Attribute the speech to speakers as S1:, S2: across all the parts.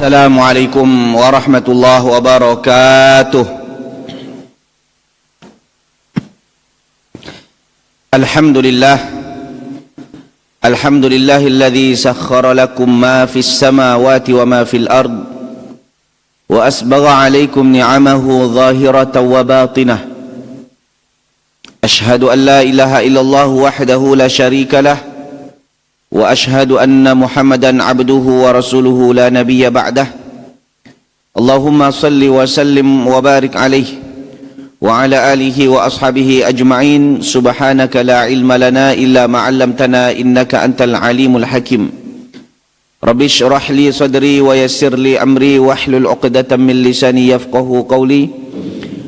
S1: Assalamualaikum warahmatullahi wabarakatuh. Alhamdulillahilladzi sakhkhara lakum ma fis samawati wa ma fil ard wa asbagha 'alaikum ni'amahu zahiratan wa batinah. Ashhadu an la ilaha illallah wahdahu la syarika lah wa ashhadu anna Muhammadan abduhu wa rasuluhu la nabiyya ba'dah. Allahumma salli wa sallim wa barik alaihi wa ala alihi wa ashabihi ajma'in. Subhanaka la ilma lana illa ma 'allamtana innaka antal alimul hakim. Rabbi shrah li sadri wa yassir li amri wahlul 'uqdatam min lisani yafqahu qawli.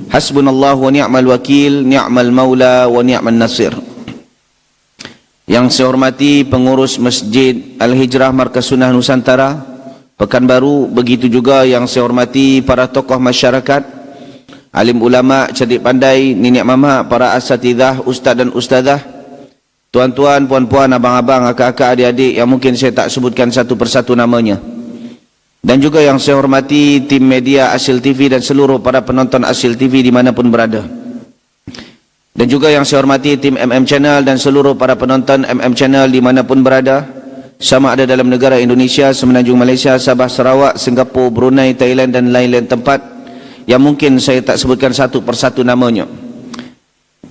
S1: Hasbunallahu wa ni'mal wakil, ni'mal maula wa ni'man nasir. Yang saya hormati pengurus Masjid Al-Hijrah Markas Sunnah Nusantara Pekanbaru, begitu juga yang saya hormati para tokoh masyarakat, alim ulama, cerdik pandai, nenek mama, para asatidzah, ustaz dan ustazah, tuan-tuan, puan-puan, abang-abang, akak-akak, adik-adik yang mungkin saya tak sebutkan satu persatu namanya. Dan juga yang saya hormati tim media Asil TV dan seluruh para penonton Asil TV dimanapun berada. Dan juga yang saya hormati tim MM Channel dan seluruh para penonton MM Channel dimanapun berada, sama ada dalam negara Indonesia, Semenanjung Malaysia, Sabah, Sarawak, Singapura, Brunei, Thailand dan lain-lain tempat yang mungkin saya tak sebutkan satu persatu namanya.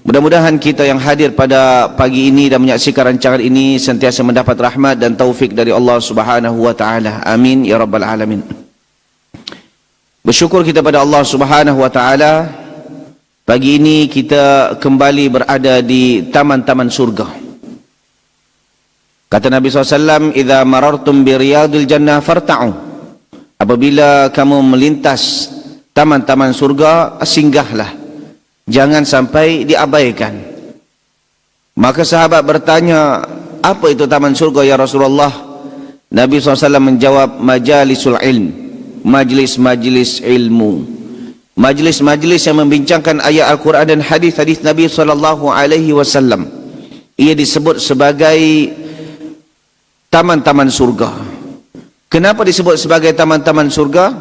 S1: Mudah-mudahan kita yang hadir pada pagi ini dan menyaksikan rancangan ini sentiasa mendapat rahmat dan taufik dari Allah Subhanahu wa taala. Amin ya rabbal alamin. Bersyukur kita pada Allah Subhanahu wa taala. Pagi ini kita kembali berada di taman-taman surga. Kata Nabi SAW, "Idza marartum bi riyadil jannah farta'u." Apabila kamu melintas taman-taman surga, singgahlah. Jangan sampai diabaikan. Maka sahabat bertanya, "Apa itu taman surga ya Rasulullah?" Nabi SAW menjawab, "Majalisul ilm." Majlis-majlis ilmu. Majlis-majlis yang membincangkan ayat Al-Quran dan hadis-hadis Nabi SAW. Ia disebut sebagai taman-taman surga. Kenapa disebut sebagai taman-taman surga?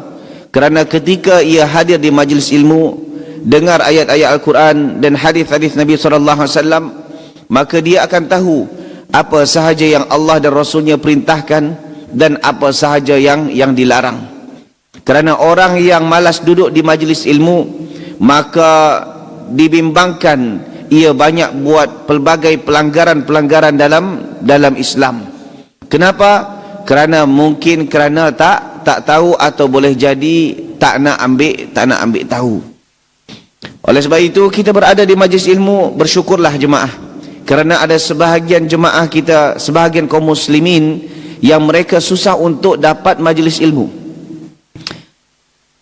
S1: Kerana ketika ia hadir di majlis ilmu, dengar ayat-ayat Al-Quran dan hadis-hadis Nabi SAW, maka dia akan tahu apa sahaja yang Allah dan Rasulnya perintahkan dan apa sahaja yang dilarang. Kerana orang yang malas duduk di majlis ilmu, maka dibimbangkan ia banyak buat pelbagai pelanggaran-pelanggaran dalam Islam. Kenapa? Kerana mungkin kerana tak tahu atau boleh jadi tak nak ambil tahu. Oleh sebab itu kita berada di majlis ilmu, bersyukurlah jemaah. Kerana ada sebahagian jemaah kita, sebahagian kaum muslimin yang mereka susah untuk dapat majlis ilmu.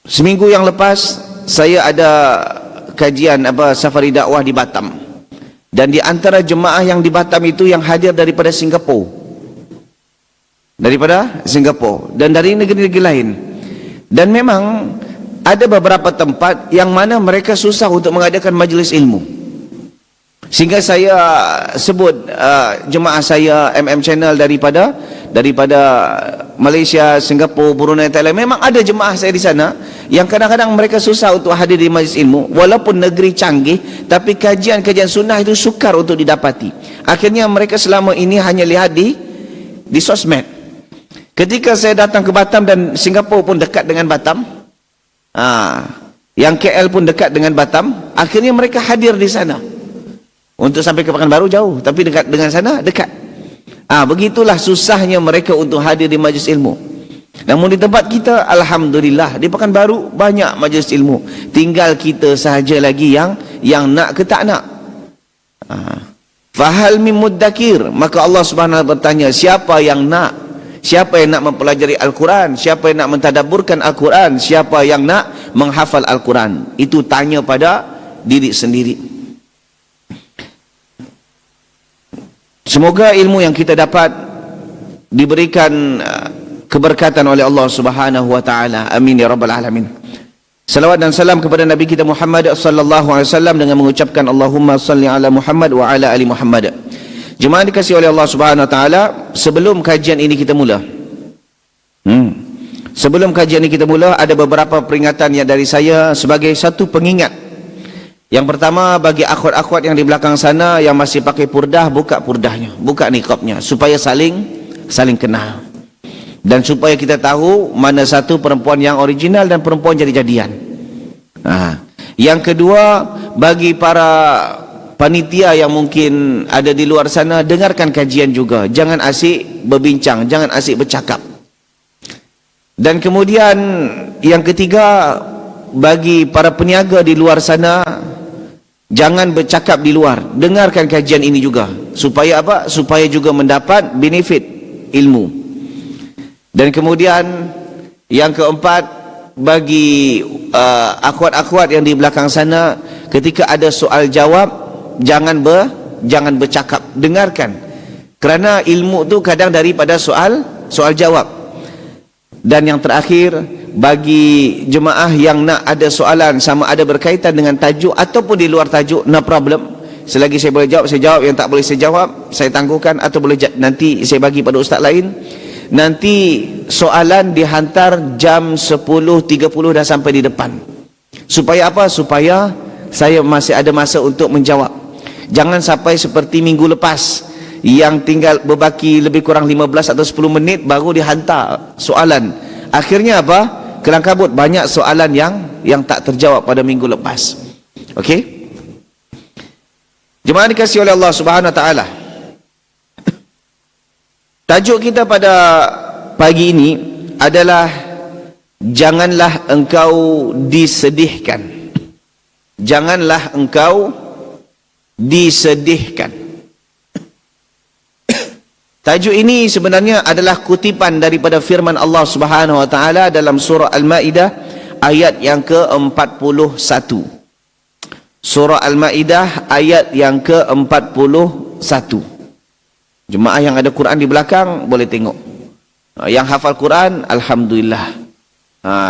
S1: Seminggu yang lepas saya ada kajian safari dakwah di Batam. Dan di antara jemaah yang di Batam itu yang hadir daripada Singapura. Dan dari negeri-negeri lain. Dan memang ada beberapa tempat yang mana mereka susah untuk mengadakan majlis ilmu. Sehingga saya sebut jemaah saya MM Channel daripada Malaysia, Singapura, Brunei, Thailand. Memang ada jemaah saya di sana yang kadang-kadang mereka susah untuk hadir di majlis ilmu. Walaupun negeri canggih, tapi kajian-kajian sunnah itu sukar untuk didapati. Akhirnya mereka selama ini hanya lihat di sosmed. Ketika saya datang ke Batam, dan Singapura pun dekat dengan Batam, yang KL pun dekat dengan Batam, akhirnya mereka hadir di sana. Untuk sampai ke Pekanbaru jauh, tapi dekat dengan sana dekat. Begitulah susahnya mereka untuk hadir di majlis ilmu. Namun di tempat kita, alhamdulillah, di Pekanbaru banyak majlis ilmu. Tinggal kita sahaja lagi yang nak ke tak nak. Fahal min muddakir. Maka Allah Subhanahu wa taala bertanya, siapa yang nak? Siapa yang nak mempelajari Al-Quran? Siapa yang nak mentadabburkan Al-Quran? Siapa yang nak menghafal Al-Quran? Itu tanya pada diri sendiri. Semoga ilmu yang kita dapat diberikan keberkatan oleh Allah Subhanahu wa taala. Amin ya rabbal alamin. Salawat dan salam kepada Nabi kita Muhammad sallallahu alaihi wasallam dengan mengucapkan Allahumma salli ala Muhammad wa ala ali Muhammad. Jemaah dikasihi oleh Allah Subhanahu wa taala, sebelum kajian ini kita mula, Sebelum kajian ini kita mula, ada beberapa peringatan yang dari saya sebagai satu pengingat. Yang pertama, bagi akhwat-akhwat yang di belakang sana yang masih pakai purdah, buka purdahnya, buka niqabnya, supaya saling kenal. Dan supaya kita tahu mana satu perempuan yang original dan perempuan jadi-jadian. Yang kedua, bagi para panitia yang mungkin ada di luar sana, dengarkan kajian juga. Jangan asyik berbincang, jangan asyik bercakap. Dan kemudian yang ketiga, bagi para peniaga di luar sana, jangan bercakap di luar. Dengarkan kajian ini juga. Supaya apa? Supaya juga mendapat benefit ilmu. Dan kemudian yang keempat, bagi akhwat-akhwat yang di belakang sana, ketika ada soal jawab, jangan bercakap, dengarkan. Kerana ilmu tu kadang daripada soal jawab. Dan yang terakhir, bagi jemaah yang nak ada soalan, sama ada berkaitan dengan tajuk ataupun di luar tajuk, no problem. Selagi saya boleh jawab, saya jawab. Yang tak boleh saya jawab, saya tangguhkan. Atau boleh nanti saya bagi pada ustaz lain. Nanti soalan dihantar jam 10.30 dah sampai di depan. Supaya apa? Supaya saya masih ada masa untuk menjawab. Jangan sampai seperti minggu lepas, yang tinggal berbaki lebih kurang 15 atau 10 menit baru dihantar soalan. Akhirnya apa? Kelang kabut, banyak soalan yang tak terjawab pada minggu lepas. Okey? Jemaah dikasihi oleh Allah Subhanahu wa taala. Tajuk kita pada pagi ini adalah janganlah engkau disedihkan. Janganlah engkau disedihkan. Tajuk ini sebenarnya adalah kutipan daripada firman Allah Subhanahu wa taala dalam surah Al-Maidah ayat yang ke-41. Surah Al-Maidah ayat yang ke-41. Jemaah yang ada Quran di belakang boleh tengok. Yang hafal Quran, alhamdulillah.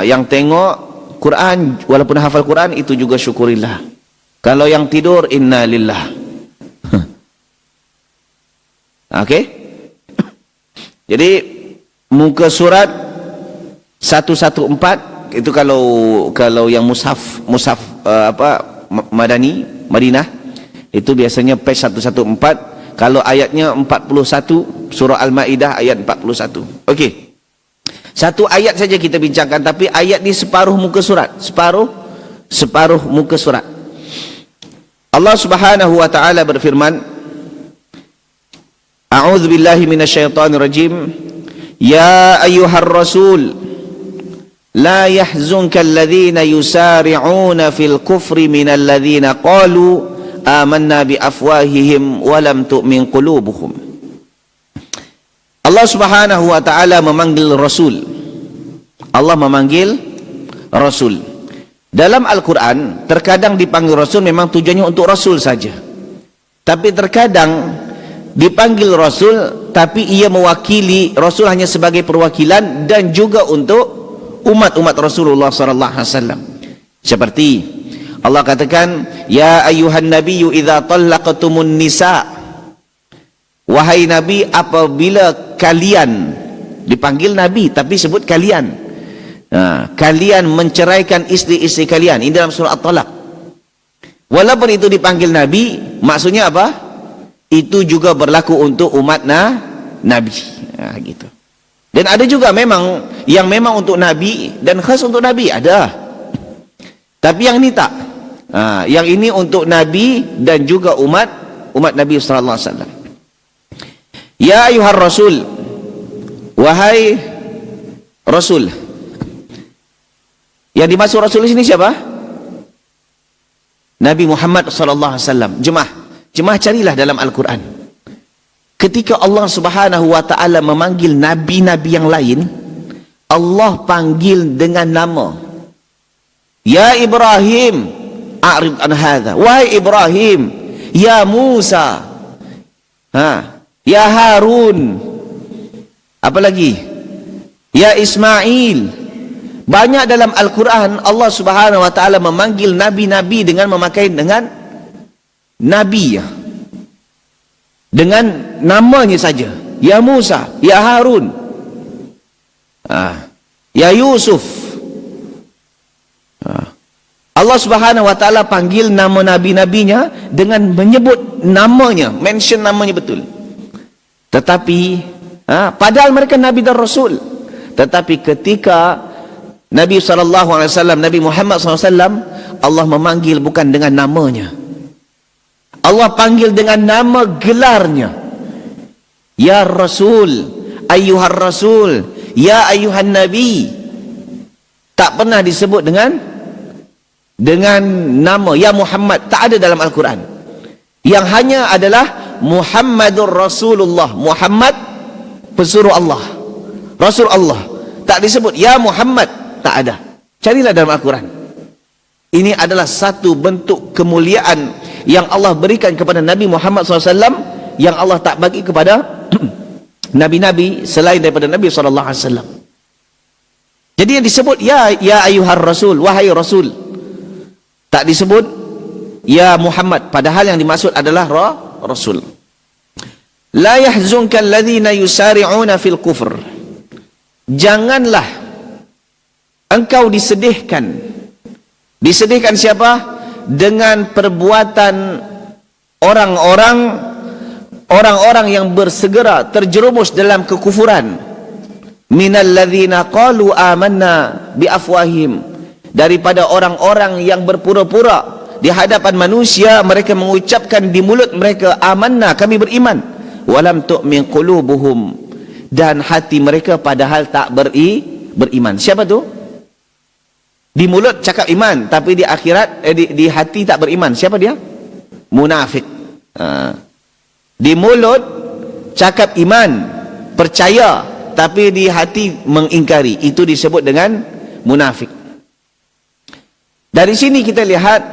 S1: Yang tengok Quran walaupun hafal Quran, itu juga syukurillah. Kalau yang tidur, innalillah. Okey? Jadi muka surat 114 itu kalau yang mushaf Madinah itu biasanya page 114. Kalau ayatnya 41, surah Al-Maidah ayat 41. Okey. Satu ayat saja kita bincangkan, tapi ayat ni separuh muka surat, separuh muka surat. Allah Subhanahu wa taala berfirman, A'udzu billahi minasyaitonir rajim. Ya ayyuhar rasul, la yahzunka alladhina yusari'una fil kufri minal ladzina qalu amanna bi afwahihim wa lam tu'min qulubuhum. Allah Subhanahu wa taala memanggil rasul. Allah memanggil rasul. Dalam Al-Quran terkadang dipanggil rasul memang tujuannya untuk rasul saja. Tapi terkadang dipanggil rasul tapi ia mewakili, rasul hanya sebagai perwakilan dan juga untuk umat-umat Rasulullah sallallahu alaihi wasallam. Seperti Allah katakan, ya ayyuhan nabiyyu idza talaqtumun nisa. Wahai nabi, apabila kalian, dipanggil nabi tapi sebut kalian. Kalian menceraikan istri-istri kalian. Ini dalam surah At-Talaq. Walaupun itu dipanggil nabi, maksudnya apa? Itu juga berlaku untuk umat nabi. Gitu. Dan ada juga memang yang memang untuk nabi dan khas untuk nabi, ada. Tapi yang ini tak. Yang ini untuk nabi dan juga umat Nabi sallallahu alaihi wasallam. Ya ayuhar rasul, wahai rasul. Yang dimaksud rasul di sini siapa? Nabi Muhammad sallallahu alaihi wasallam. Jemaah carilah dalam Al-Quran. Ketika Allah Subhanahu wa taala memanggil nabi-nabi yang lain, Allah panggil dengan nama. Ya Ibrahim, a'rid an hadza. Wahai Ibrahim, ya Musa. Ya Harun. Apa lagi? Ya Ismail. Banyak dalam Al-Quran Allah Subhanahu wa taala memanggil nabi-nabi dengan memakai dengan nabi, dengan namanya saja. Ya Musa, ya Harun. Ya Yusuf. Allah Subhanahu wa taala panggil nama nabi-nabinya dengan menyebut namanya, mention namanya betul. Tetapi padahal mereka nabi dan rasul. Tetapi ketika Nabi SAW, Nabi Muhammad SAW, Allah memanggil bukan dengan namanya. Allah panggil dengan nama gelarnya. Ya Rasul, ayyuhar Rasul, ya ayyuhan Nabi. Tak pernah disebut dengan nama ya Muhammad, tak ada dalam Al-Quran. Yang hanya adalah Muhammadur Rasulullah, Muhammad pesuruh Allah, Rasul Allah. Tak disebut ya Muhammad, tak ada. Carilah dalam Al-Quran. Ini adalah satu bentuk kemuliaan yang Allah berikan kepada Nabi Muhammad SAW, yang Allah tak bagi kepada nabi-nabi selain daripada Nabi SAW. Jadi yang disebut ya ayyuhar Rasul, wahai Rasul. Tak disebut ya Muhammad, padahal yang dimaksud adalah Rasul. La yahzunka alladhina yusari'una fil kufr. Janganlah engkau disedihkan. Disedihkan siapa? Dengan perbuatan orang-orang yang bersegera terjerumus dalam kekufuran. Minal ladzina qalu amanna bi afwahim. Daripada orang-orang yang berpura-pura di hadapan manusia, mereka mengucapkan di mulut mereka amanna, kami beriman, walam tu'min qulubuhum, dan hati mereka padahal tak beriman. Siapa tu? Di mulut cakap iman, tapi di akhirat di hati tak beriman. Siapa dia? Munafik. Di mulut cakap iman, percaya, tapi di hati mengingkari. Itu disebut dengan munafik. Dari sini kita lihat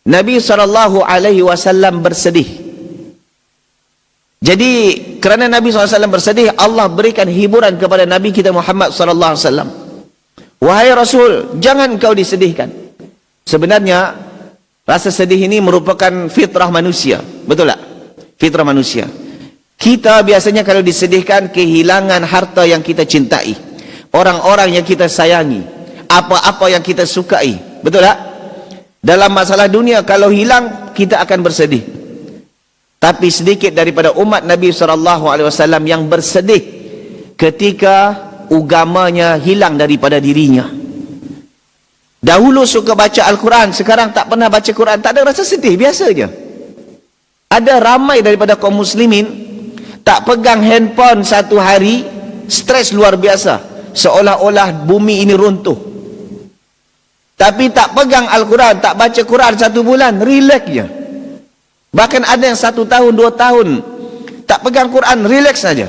S1: Nabi SAW bersedih. Jadi kerana Nabi SAW bersedih, Allah berikan hiburan kepada Nabi kita Muhammad SAW. Wahai Rasul, jangan kau disedihkan. Sebenarnya rasa sedih ini merupakan fitrah manusia. Betul tak? Fitrah manusia. Kita biasanya kalau disedihkan, kehilangan harta yang kita cintai, orang-orang yang kita sayangi, apa-apa yang kita sukai. Betul tak? Dalam masalah dunia, kalau hilang, kita akan bersedih. Tapi sedikit daripada umat Nabi SAW yang bersedih ketika agamanya hilang daripada dirinya. Dahulu suka baca Al-Quran, sekarang tak pernah baca Quran, tak ada rasa sedih, biasa je. Ada ramai daripada kaum muslimin tak pegang handphone satu hari, stres luar biasa, seolah-olah bumi ini runtuh. Tapi tak pegang Al-Quran, tak baca Quran satu bulan, relax je. Bahkan ada yang 1 tahun, 2 tahun tak pegang Quran, relax saja.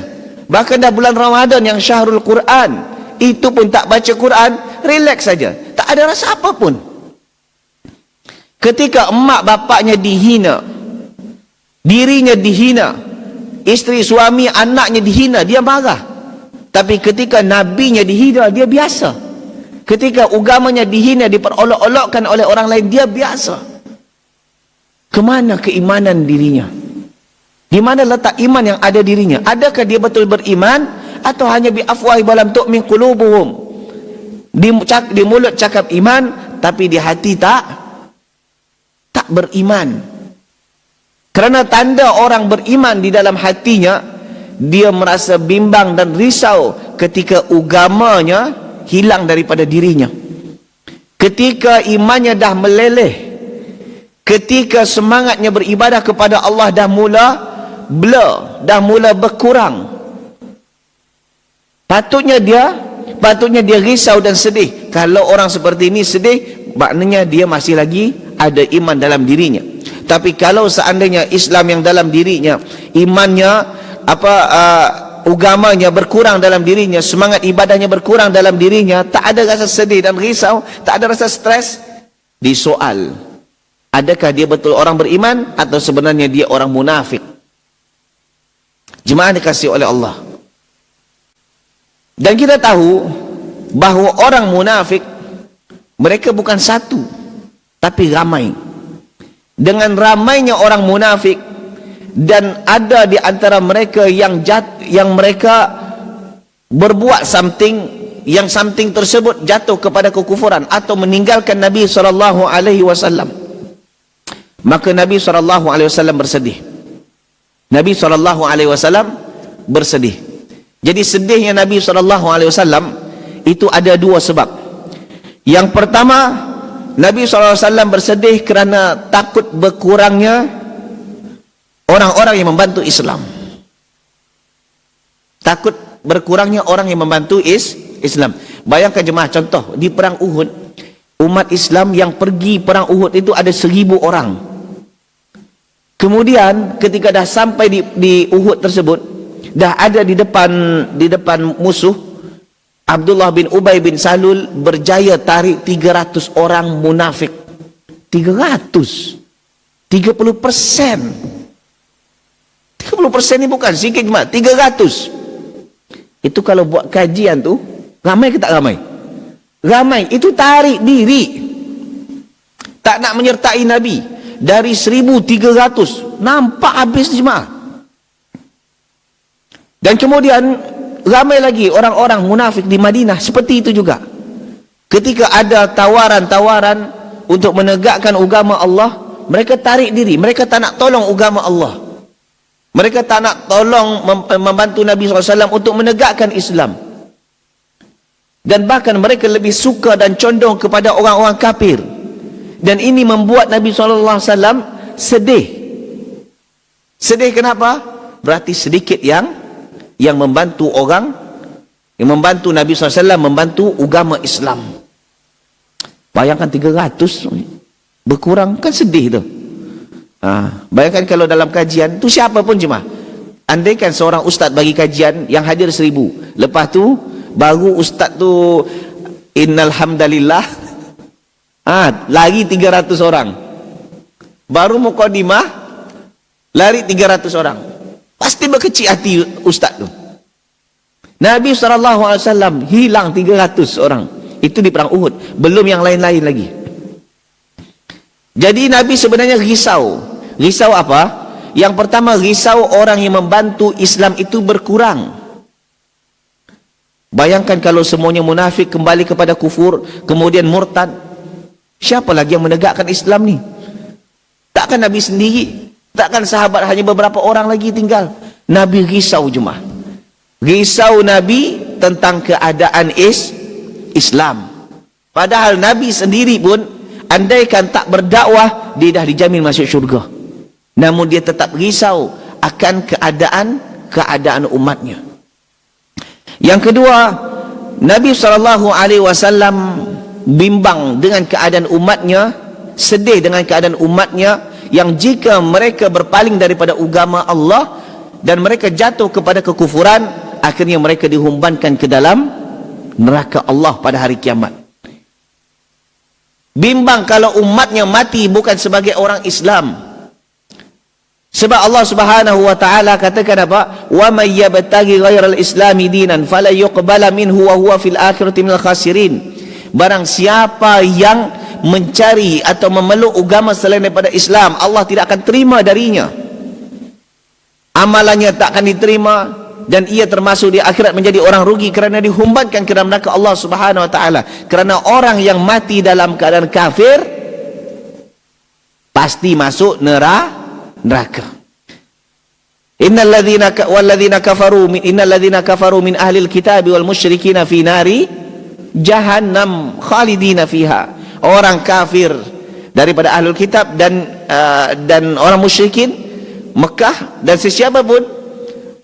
S1: Bahkan dah bulan Ramadan yang syahrul Quran, itu pun tak baca Quran, relax saja, tak ada rasa apa pun. Ketika emak bapaknya dihina, dirinya dihina, isteri suami anaknya dihina, dia marah. Tapi ketika nabinya dihina, dia biasa. Ketika agamanya dihina, diperolok-olokkan oleh orang lain, dia biasa. Kemana keimanan dirinya? Di mana letak iman yang ada dirinya? Adakah dia betul beriman, atau hanya bi afwahi balam tu'min qulubuhum? Di mulut cakap iman, tapi di hati tak beriman. Kerana tanda orang beriman di dalam hatinya, dia merasa bimbang dan risau ketika agamanya hilang daripada dirinya. Ketika imannya dah meleleh, ketika semangatnya beribadah kepada Allah dah mula blur, dah mula berkurang, patutnya dia risau dan sedih. Kalau orang seperti ini sedih, maknanya dia masih lagi ada iman dalam dirinya. Tapi kalau seandainya Islam yang dalam dirinya, imannya agamanya berkurang dalam dirinya, semangat ibadahnya berkurang dalam dirinya, tak ada rasa sedih dan risau, tak ada rasa stres, disoal, adakah dia betul orang beriman atau sebenarnya dia orang munafik? Jemaah dikasihi oleh Allah. Dan kita tahu bahawa orang munafik, mereka bukan satu, tapi ramai. Dengan ramainya orang munafik, dan ada di antara mereka yang mereka berbuat something yang something tersebut jatuh kepada kekufuran atau meninggalkan Nabi SAW, maka Nabi SAW bersedih. Nabi SAW bersedih. Jadi sedihnya Nabi SAW itu ada dua sebab. Yang pertama, Nabi SAW bersedih kerana takut berkurangnya orang-orang yang membantu Islam. Takut berkurangnya orang yang membantu Islam. Bayangkan jemaah, contoh di perang Uhud, umat Islam yang pergi perang Uhud itu ada 1,000 orang. Kemudian ketika dah sampai di Uhud tersebut, dah ada di depan musuh, Abdullah bin Ubay bin Salul berjaya tarik 300 orang munafik. 300, 30%. 30% ni bukan sikit jemaah, 300. Itu kalau buat kajian tu, ramai ke tak ramai? Ramai. Itu tarik diri, tak nak menyertai Nabi. Dari 1,300 nampak habis jemaah. Dan kemudian ramai lagi orang-orang munafik di Madinah seperti itu juga. Ketika ada tawaran-tawaran untuk menegakkan agama Allah, mereka tarik diri. Mereka tak nak tolong agama Allah. Mereka tak nak tolong membantu Nabi SAW untuk menegakkan Islam. Dan bahkan mereka lebih suka dan condong kepada orang-orang kafir. Dan ini membuat Nabi SAW sedih. Sedih kenapa? Berarti sedikit yang membantu orang, yang membantu Nabi SAW, membantu agama Islam. Bayangkan 300 berkurang, kan sedih tu. Bayangkan kalau dalam kajian tu siapa pun jemaah, andaikan seorang ustaz bagi kajian yang hadir 1,000, lepas tu baru ustaz tu innalhamdalillah, lari 300 orang, baru mukadimah lari 300 orang, pasti berkecil hati ustaz tu. Nabi SAW hilang 300 orang, itu di perang Uhud, belum yang lain-lain lagi. Jadi Nabi sebenarnya risau. Risau apa? Yang pertama, risau orang yang membantu Islam itu berkurang. Bayangkan kalau semuanya munafik kembali kepada kufur, kemudian murtad, siapa lagi yang menegakkan Islam ni? Takkan Nabi sendiri? Takkan sahabat hanya beberapa orang lagi tinggal? Nabi risau jemaah. Risau Nabi tentang keadaan Islam. Padahal Nabi sendiri pun, andaikan tak berdakwah, dia dah dijamin masuk syurga. Namun dia tetap risau akan keadaan umatnya. Yang kedua, Nabi SAW bimbang dengan keadaan umatnya, sedih dengan keadaan umatnya, yang jika mereka berpaling daripada agama Allah dan mereka jatuh kepada kekufuran, akhirnya mereka dihumbankan ke dalam neraka Allah pada hari kiamat. Bimbang kalau umatnya mati bukan sebagai orang Islam. Sebab Allah Subhanahu wa taala katakan apa? Wa may yabtaghi ghairal islami dinan fala yuqbala minhu wa huwa fil akhirati minal khasirin. Barang siapa yang mencari atau memeluk agama selain daripada Islam, Allah tidak akan terima darinya. Amalannya tak akan diterima dan ia termasuk di akhirat menjadi orang rugi kerana dihumbankan ke dalam neraka Allah Subhanahu wa taala. Kerana orang yang mati dalam keadaan kafir pasti masuk neraka. Innal ladzina kafaru min ahli alkitab wal musyrikin fi nari jahannam khalidina fiha. Orang kafir daripada ahlul kitab dan orang musyrikin Mekah dan sesiapa pun,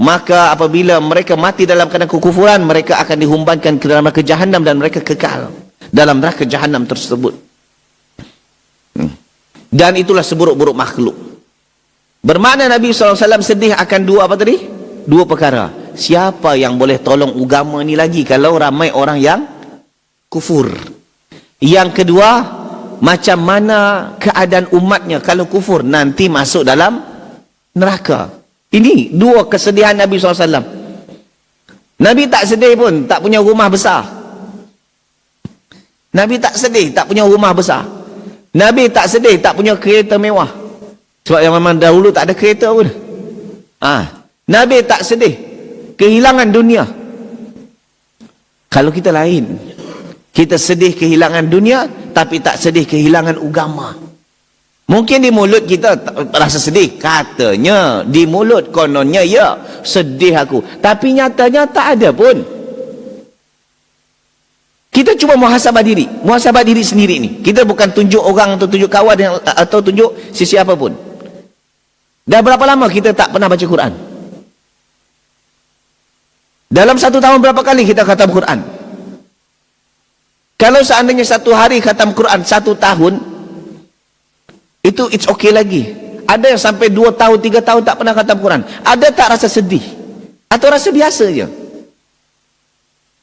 S1: maka apabila mereka mati dalam keadaan kekufuran, mereka akan dihumbankan ke dalam neraka Jahannam dan mereka kekal dalam neraka Jahannam tersebut. Dan itulah seburuk-buruk makhluk. Bermakna Nabi SAW sedih akan dua apa tadi? Dua perkara. Siapa yang boleh tolong agama ni lagi kalau ramai orang yang kufur? Yang kedua, macam mana keadaan umatnya kalau kufur nanti masuk dalam neraka? Ini dua kesedihan Nabi SAW. Nabi tak sedih pun tak punya rumah besar. Nabi tak sedih tak punya rumah besar. Nabi tak sedih tak punya kereta mewah. Sebab yang memang dahulu tak ada kereta pun. Nabi tak sedih kehilangan dunia. Kalau kita lain, kita sedih kehilangan dunia, tapi tak sedih kehilangan agama. Mungkin di mulut kita rasa sedih, katanya di mulut kononnya ya sedih aku, tapi nyatanya tak ada pun. Kita cuba muhasabah diri sendiri ni. Kita bukan tunjuk orang atau tunjuk kawan atau tunjuk sesiapa pun. Dah berapa lama kita tak pernah baca Quran? Dalam 1 tahun berapa kali kita khatam Quran? Kalau seandainya 1 hari khatam Quran 1 tahun, itu it's okay lagi. Ada yang sampai 2 tahun, 3 tahun tak pernah khatam Quran. Ada tak rasa sedih? Atau rasa biasa je?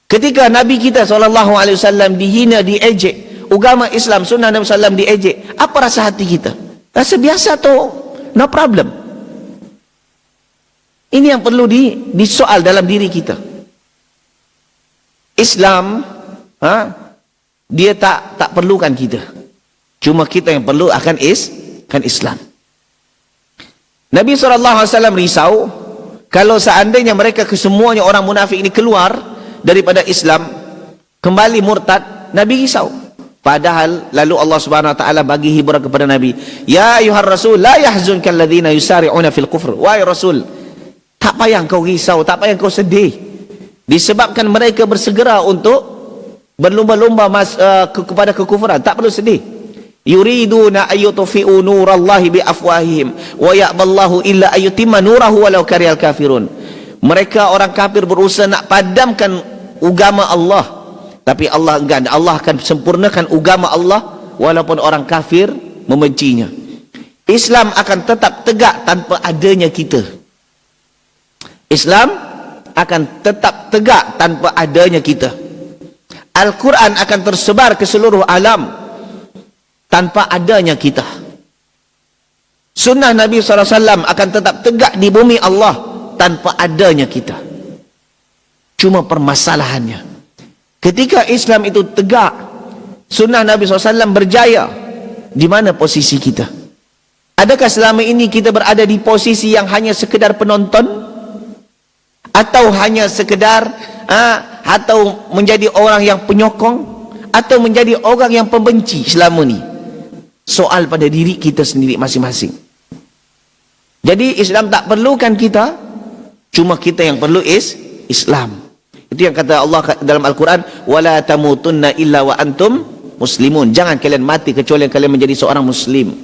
S1: Ketika Nabi kita SAW dihina, diejek, agama Islam, sunnah Nabi SAW diejek, apa rasa hati kita? Rasa biasa atau no problem? Ini yang perlu disoal dalam diri kita. Islam, dia tak perlukan kita. Cuma kita yang perlu akan Islam. Nabi SAW risau kalau seandainya mereka kesemuanya orang munafik ini keluar daripada Islam, kembali murtad, Nabi risau. Padahal lalu Allah Subhanahu wa taala bagi hiburan kepada Nabi, ya ayuhar rasul la yahzunkal ladzina yusari'una fil kufr. Wahai Rasul, tak payah kau risau, tak payah kau sedih, disebabkan mereka bersegera untuk berlumba-lumba kepada kekufuran. Tak perlu sedih. Yuriduna ayyutfi'u nurallahi biafwahihim wa ya'ballahu illa ayyutimma nurahu walau karihal kafirun. Mereka orang kafir berusaha nak padamkan agama Allah, tapi Allah enggan. Allah akan sempurnakan agama Allah walaupun orang kafir membencinya. Islam akan tetap tegak tanpa adanya kita. Islam akan tetap tegak tanpa adanya kita. Al-Quran akan tersebar ke seluruh alam tanpa adanya kita. Sunnah Nabi SAW akan tetap tegak di bumi Allah tanpa adanya kita. Cuma permasalahannya, ketika Islam itu tegak, sunnah Nabi SAW berjaya, di mana posisi kita? Adakah selama ini kita berada di posisi yang hanya sekedar penonton? Atau hanya sekedar atau menjadi orang yang penyokong? Atau menjadi orang yang pembenci selama ni? Soal pada diri kita sendiri masing-masing. Jadi Islam tak perlukan kita, cuma kita yang perlu Islam. Itu yang kata Allah dalam Al-Quran, wala tamutunna illa wa antum muslimun. Jangan kalian mati kecuali kalian menjadi seorang muslim.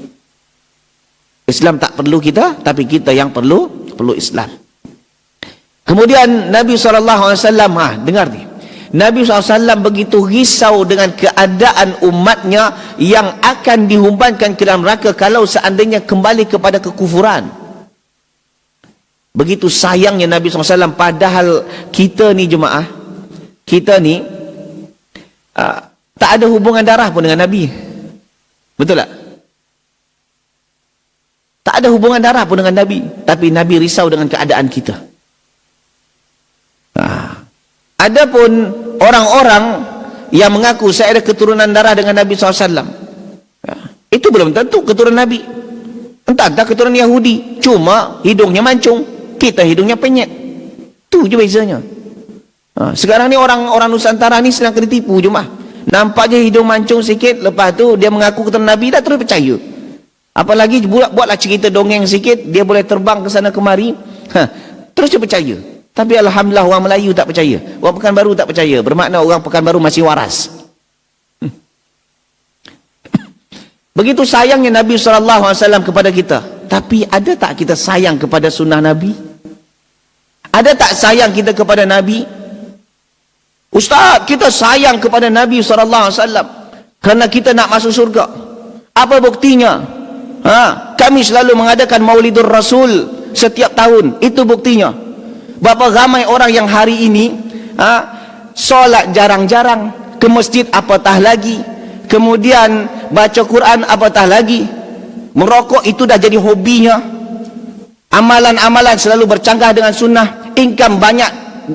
S1: Islam tak perlu kita, tapi kita yang perlu Islam. Kemudian Nabi SAW, dengar ni, Nabi SAW begitu risau dengan keadaan umatnya yang akan dihumbankan ke dalam neraka kalau seandainya kembali kepada kekufuran. Begitu sayangnya Nabi SAW, padahal kita ni jemaah, kita ni tak ada hubungan darah pun dengan Nabi. Betul tak? Tak ada hubungan darah pun dengan Nabi, tapi Nabi risau dengan keadaan kita. Adapun orang-orang yang mengaku saya ada keturunan darah dengan Nabi SAW, itu belum tentu keturunan Nabi. Entah keturunan Yahudi, cuma hidungnya mancung, kita hidungnya penyet. Tu je bezanya. Sekarang ni orang Nusantara ni sedang kena tipu je mah. Nampak je hidung mancung sikit, lepas tu dia mengaku keturunan Nabi, dah terus percaya. Apalagi buatlah cerita dongeng sikit, dia boleh terbang ke sana kemari, terus dia percaya. Tapi alhamdulillah orang Melayu tak percaya, orang Pekanbaru tak percaya, bermakna orang Pekanbaru masih waras. Begitu sayangnya Nabi SAW kepada kita. Tapi ada tak kita sayang kepada sunnah Nabi? Ada tak sayang kita kepada Nabi? Ustaz, kita sayang kepada Nabi SAW kerana kita nak masuk surga. Apa buktinya? Kami selalu mengadakan Maulidur Rasul setiap tahun. Itu buktinya. Berapa ramai orang yang hari ini solat jarang-jarang, ke masjid apatah lagi, kemudian baca Quran apatah lagi, merokok itu dah jadi hobinya, amalan-amalan selalu bercanggah dengan sunnah, income banyak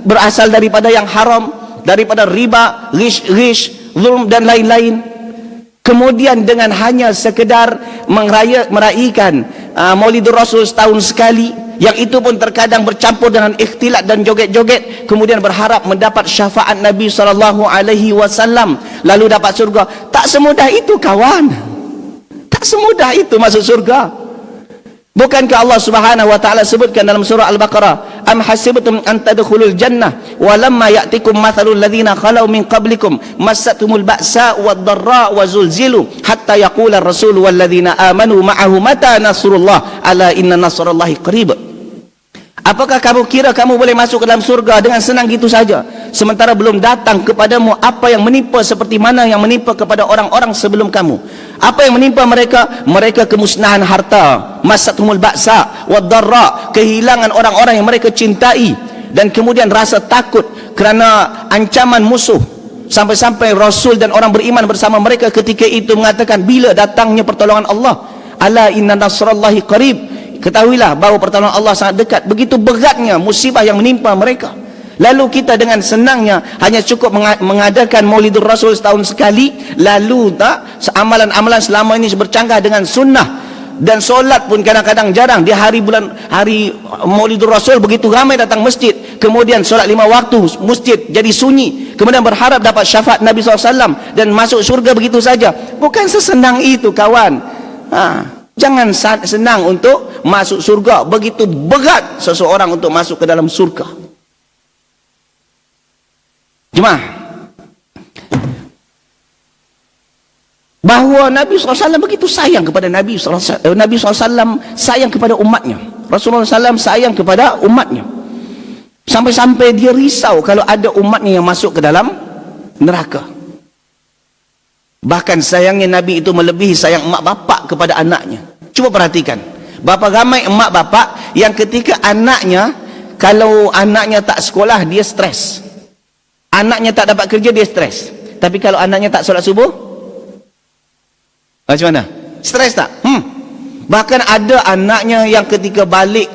S1: berasal daripada yang haram, daripada riba, ghish, zulm dan lain-lain. Kemudian dengan hanya sekedar meraihkan Maulidur Rasul setahun sekali, Yang itu pun terkadang bercampur dengan ikhtilat dan joget-joget, kemudian berharap mendapat syafaat Nabi SAW, lalu dapat surga. Tak semudah itu kawan. Tak semudah itu masuk surga. Bukankah Allah Subhanahu wa taala sebutkan dalam surah Al-Baqarah, am hasibtum an tadkhulul jannah wa lamma ya'tikum mathalul ladzina khalau min qablikum massatumul ba'sa wad dharra wa zulzilu hatta yaqula ar-rasul wal ladzina amanu ma'ahu mata nasrullah ala inna nasrallahi qarib. Apakah kamu kira kamu boleh masuk ke dalam surga dengan senang gitu saja, sementara belum datang kepadamu apa yang menimpa seperti mana yang menimpa kepada orang-orang sebelum kamu? Apa yang menimpa mereka? Mereka kemusnahan harta, masatumul ba'sa wad dharra, kehilangan orang-orang yang mereka cintai, dan kemudian rasa takut kerana ancaman musuh, sampai-sampai Rasul dan orang beriman bersama mereka ketika itu mengatakan, bila datangnya pertolongan Allah? Ala inna nasrallahi qarib. Ketahuilah bahawa pertolongan Allah sangat dekat. Begitu beratnya musibah yang menimpa mereka. Lalu kita dengan senangnya hanya cukup mengadakan Maulidur Rasul setahun sekali, lalu tak amalan-amalan selama ini bercanggah dengan sunnah, dan solat pun kadang-kadang jarang. Di hari Maulidur Rasul begitu ramai datang masjid, kemudian solat 5 waktu, masjid jadi sunyi, kemudian berharap dapat syafaat Nabi SAW dan masuk surga begitu saja. Bukan sesenang itu kawan. Jangan senang untuk masuk surga. Begitu berat seseorang untuk masuk ke dalam surga. Jemaah, bahawa Nabi SAW begitu sayang kepada Nabi SAW sayang kepada umatnya. Rasulullah SAW sayang kepada umatnya, sampai-sampai dia risau kalau ada umatnya yang masuk ke dalam neraka. Bahkan sayangnya Nabi itu melebihi sayang emak bapak kepada anaknya. Cuba perhatikan, berapa ramai emak bapak yang ketika anaknya, kalau anaknya tak sekolah dia stres, anaknya tak dapat kerja dia stres. Tapi kalau anaknya tak solat subuh, macam mana? Stres tak? Bahkan ada anaknya yang ketika balik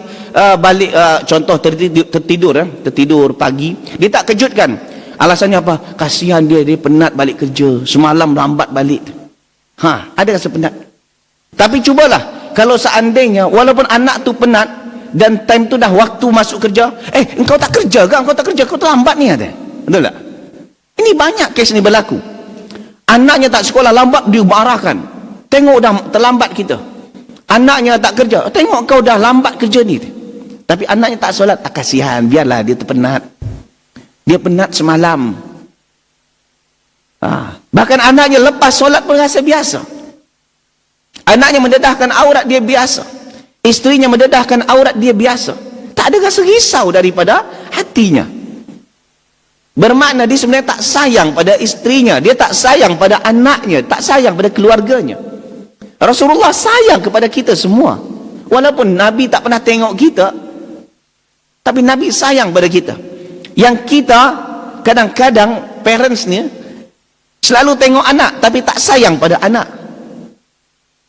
S1: contoh tertidur pagi, dia tak kejutkan. Alasannya apa? Kasihan dia penat balik kerja, semalam lambat balik. Ada rasa penat. Tapi cubalah, kalau seandainya walaupun anak tu penat dan time tu dah waktu masuk kerja, engkau tak kerja ke? Engkau tak kerja, kau terlambat ni ada. Betul tak? Ini banyak kes ni berlaku. Anaknya tak sekolah lambat, dia marahkan. Tengok dah terlambat kita. Anaknya tak kerja, tengok kau dah lambat kerja ni. Tapi anaknya tak solat, kasihan, biarlah dia terpenat. Dia penat semalam. Bahkan anaknya lepas solat pun rasa biasa. Anaknya mendedahkan aurat dia biasa. Isterinya mendedahkan aurat dia biasa. Tak ada rasa risau daripada hatinya. Bermakna dia sebenarnya tak sayang pada isterinya, dia tak sayang pada anaknya, tak sayang pada keluarganya. Rasulullah sayang kepada kita semua. Walaupun Nabi tak pernah tengok kita, tapi Nabi sayang pada kita. Yang kita kadang-kadang parents ni selalu tengok anak tapi tak sayang pada anak.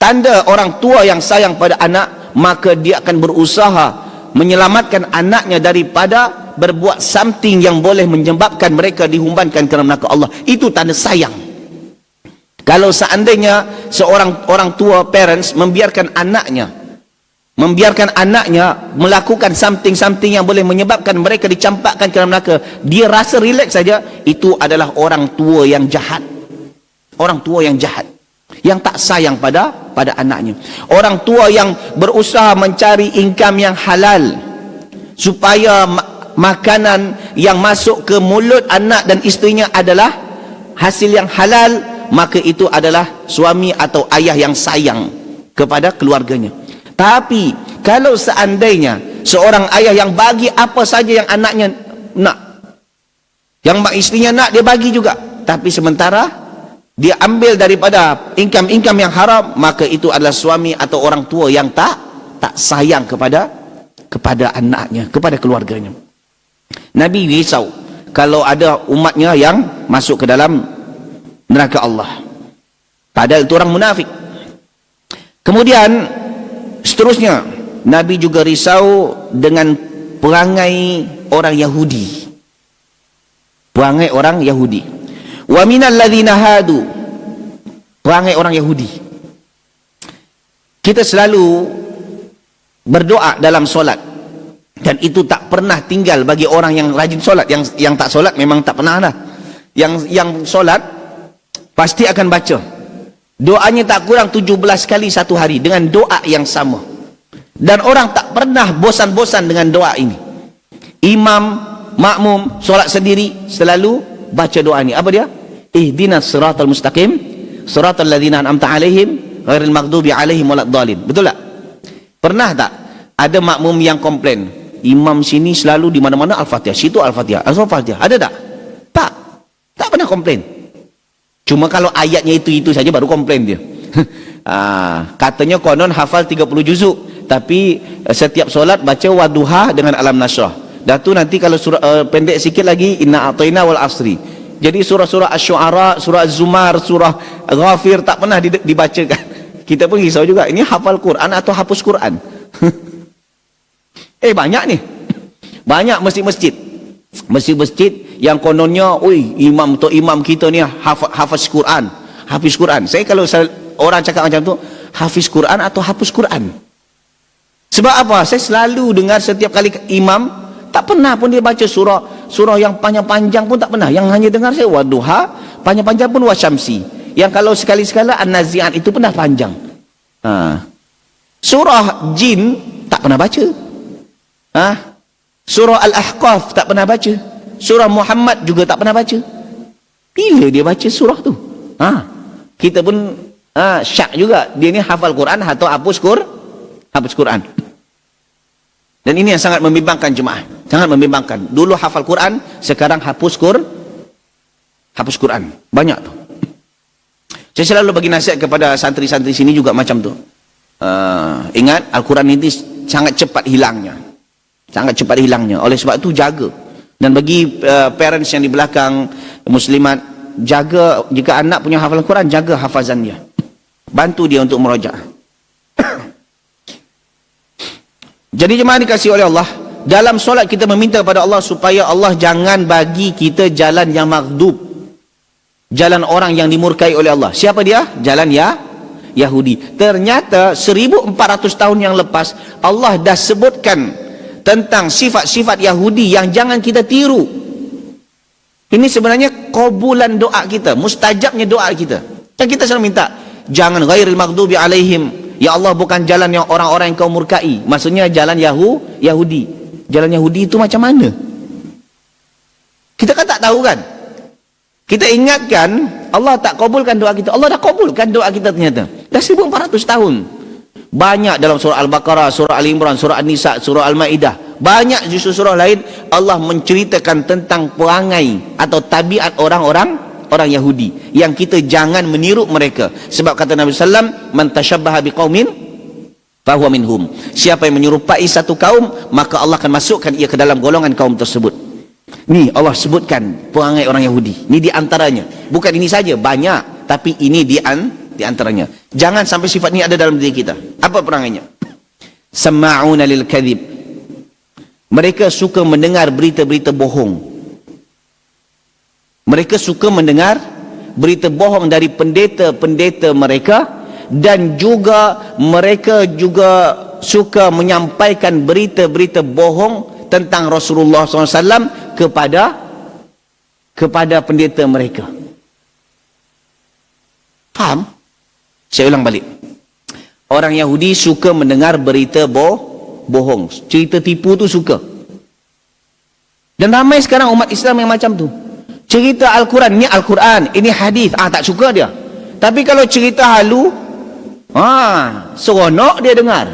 S1: Tanda orang tua yang sayang pada anak, maka dia akan berusaha menyelamatkan anaknya daripada berbuat something yang boleh menyebabkan mereka dihumbankan ke dalam neraka Allah. Itu tanda sayang. Kalau seandainya seorang orang tua parents membiarkan anaknya melakukan something yang boleh menyebabkan mereka dicampakkan ke dalam neraka, dia rasa relax saja, itu adalah orang tua yang jahat. Orang tua yang jahat, yang tak sayang pada anaknya. Orang tua yang berusaha mencari income yang halal supaya makanan yang masuk ke mulut anak dan isterinya adalah hasil yang halal, maka itu adalah suami atau ayah yang sayang kepada keluarganya. Tapi kalau seandainya seorang ayah yang bagi apa saja yang anaknya nak, yang isterinya nak, dia bagi juga, tapi sementara dia ambil daripada income yang haram, maka itu adalah suami atau orang tua yang tak sayang kepada anaknya, kepada keluarganya. Nabi risau kalau ada umatnya yang masuk ke dalam neraka Allah, padahal itu orang munafik. Kemudian seterusnya, Nabi juga risau dengan perangai orang Yahudi. Perangai orang Yahudi. Wa minal ladzina hadu, perangai orang Yahudi. Kita selalu berdoa dalam solat. Dan itu tak pernah tinggal bagi orang yang rajin solat. Yang tak solat memang tak pernah lah. Yang solat pasti akan baca. Doanya tak kurang 17 kali satu hari dengan doa yang sama. Dan orang tak pernah bosan-bosan dengan doa ini. Imam, makmum, solat sendiri selalu baca doa ini. Apa dia? Ihdinas siratal mustaqim, siratal ladzina an'amta alaihim, ghairil maghdubi alaihim waladdallin. Betul tak? Pernah tak ada makmum yang komplain? Imam sini selalu di mana-mana Al-Fatihah, situ Al-Fatihah, Al-Fatihah. Ada tak? Tak pernah komplain. Cuma kalau ayatnya itu saja baru komplain dia. Katanya konon hafal 30 juzuk, tapi setiap solat baca Wadduha dengan Alam Nasrah. Dah tu nanti kalau surah pendek sikit lagi Inna A'tayna wal Asri. Jadi surah-surah Asy-Syu'ara, surah Az-Zumar, surah Ghafir tak pernah dibacakan. Kita pun risau juga, ini hafal Quran atau hapus Quran? Banyak ni. Banyak masjid-masjid yang kononnya, imam kita ni hafiz Quran. Saya kalau orang cakap macam tu, hafiz Quran atau hapus Quran? Sebab apa? Saya selalu dengar setiap kali imam, tak pernah pun dia baca surah yang panjang-panjang pun tak pernah. Yang hanya dengar saya Wadduha, panjang-panjang pun Wasyamsi. Yang kalau sekali-sekala An-Nazi'at itu pun dah panjang. Surah Jin tak pernah baca. Surah Al-Ahqaf tak pernah baca. Surah Muhammad juga tak pernah baca. Bila dia baca surah tu? Kita pun syak juga. Dia ni hafal Quran atau hapus Quran. Dan ini yang sangat membimbangkan jemaah. Sangat membimbangkan. Dulu hafal Quran, sekarang hapus Quran. Banyak tu. Saya selalu bagi nasihat kepada santri-santri sini juga macam tu. Ingat, Al-Quran ini sangat cepat hilangnya. Oleh sebab itu jaga. Dan bagi parents yang di belakang muslimat, jaga jika anak punya hafalan Quran, jaga hafazannya. Bantu dia untuk merajaah. Jadi jemaah dikasihi oleh Allah, dalam solat kita meminta kepada Allah supaya Allah jangan bagi kita jalan yang maghdub, jalan orang yang dimurkai oleh Allah. Siapa dia? Jalan Yahudi. Ternyata 1400 tahun yang lepas Allah dah sebutkan tentang sifat-sifat Yahudi yang jangan kita tiru. Ini sebenarnya qabulan doa kita, mustajabnya doa kita. Dan kita selalu minta, jangan ghairil maghdubi alaihim. Ya Allah, bukan jalan yang orang-orang yang kau murkai. Maksudnya jalan Yahudi. Jalan Yahudi itu macam mana? Kita kan tak tahu kan? Kita ingatkan, Allah tak kabulkan doa kita. Allah dah kabulkan doa kita ternyata. Dah 1400 tahun. Banyak dalam surah Al-Baqarah, surah Al-Imran, surah An-Nisa, surah Al-Ma'idah. Banyak justru surah lain Allah menceritakan tentang perangai atau tabiat orang Yahudi yang kita jangan meniru mereka. Sebab kata Nabi sallam, man tashabbaha biqaumin fahuwa minhum. Siapa yang menyerupai satu kaum, maka Allah akan masukkan ia ke dalam golongan kaum tersebut. Ni Allah sebutkan perangai orang Yahudi. Ini di antaranya. Bukan ini saja, banyak, tapi ini di antaranya. Jangan sampai sifat ini ada dalam diri kita. Apa perangainya? Sama'una lil kadhib. Mereka suka mendengar berita-berita bohong. Mereka suka mendengar berita bohong dari pendeta-pendeta mereka, dan juga mereka juga suka menyampaikan berita-berita bohong tentang Rasulullah SAW kepada pendeta mereka. Faham? Saya ulang balik. Orang Yahudi suka mendengar berita bohong, cerita tipu tu suka. Dan ramai sekarang umat Islam yang macam tu. Cerita Al-Quran, ni Al-Quran, ini hadis, tak suka dia. Tapi kalau cerita halu, seronok dia dengar.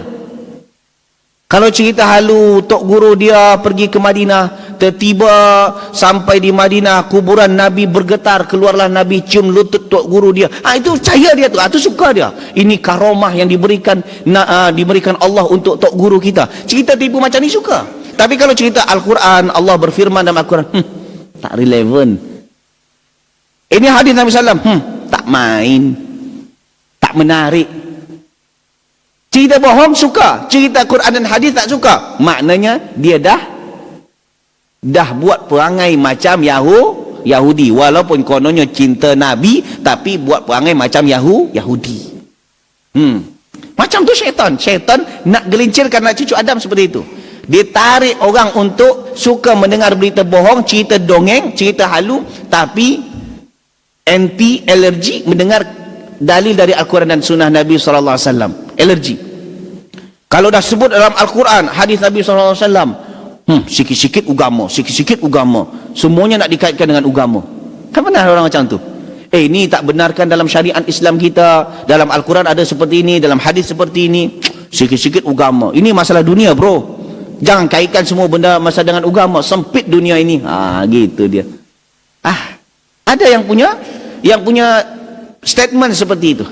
S1: Kalau cerita halu, tok guru dia pergi ke Madinah, tiba-tiba sampai di Madinah, kuburan Nabi bergetar, keluarlah Nabi cium lutut tok guru dia. Itu percaya dia tu, itu suka dia. Ini karomah yang diberikan Allah untuk tok guru kita. Cerita tipu macam ni suka. Tapi kalau cerita Al-Quran, Allah berfirman dalam Al-Quran, tak relevan. Ini hadis Nabi SAW, tak main, tak menarik. Cerita bohong suka, cerita Quran dan hadis tak suka. Maknanya dia dah buat perangai macam Yahudi. Walaupun kononnya cinta Nabi, tapi buat perangai macam Yahudi. Macam tu syaitan. Syaitan nak gelincirkan anak cucu Adam seperti itu. Dia tarik orang untuk suka mendengar berita bohong, cerita dongeng, cerita halu, tapi anti alergi mendengar dalil dari Al-Quran dan Sunnah Nabi SAW. Alergi. Kalau dah sebut dalam Al-Quran, hadis Nabi SAW, sikit-sikit agama, sikit-sikit agama, semuanya nak dikaitkan dengan agama. Kan pernah orang macam tu? Ini tak benarkan dalam syariat Islam kita, dalam Al-Quran ada seperti ini, dalam hadis seperti ini, sikit-sikit agama. Ini masalah dunia, bro. Jangan kaitkan semua benda masa dengan agama, sempit dunia ini. Gitu dia. Ada yang punya statement seperti itu.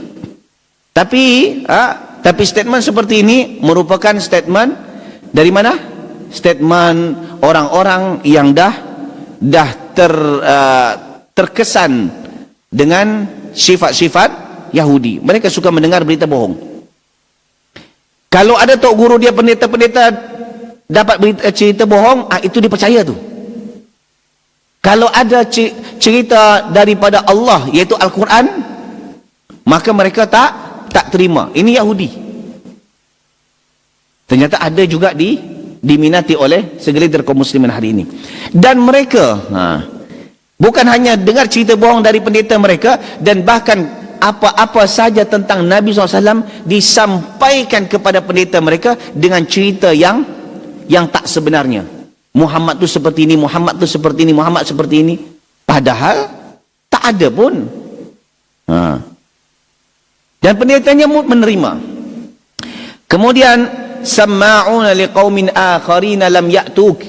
S1: Tapi statement seperti ini merupakan statement dari mana? Statement orang-orang yang dah terkesan dengan sifat-sifat Yahudi. Mereka suka mendengar berita bohong. Kalau ada tok guru dia, pendeta-pendeta dapat berita, cerita bohong, itu dipercaya tu. Kalau ada cerita daripada Allah, iaitu Al-Quran, maka mereka tak terima. Ini Yahudi. Ternyata ada juga diminati oleh segelintir kaum muslimin hari ini. Dan mereka bukan hanya dengar cerita bohong dari pendeta mereka, dan bahkan apa-apa saja tentang Nabi SAW disampaikan kepada pendeta mereka dengan cerita yang tak sebenarnya. Muhammad tu seperti ini, Muhammad tu seperti ini, Muhammad seperti ini. Padahal tak ada pun. Dan pendetanya menerima. Kemudian sama'una liqaumin akharina lam ya'tuk.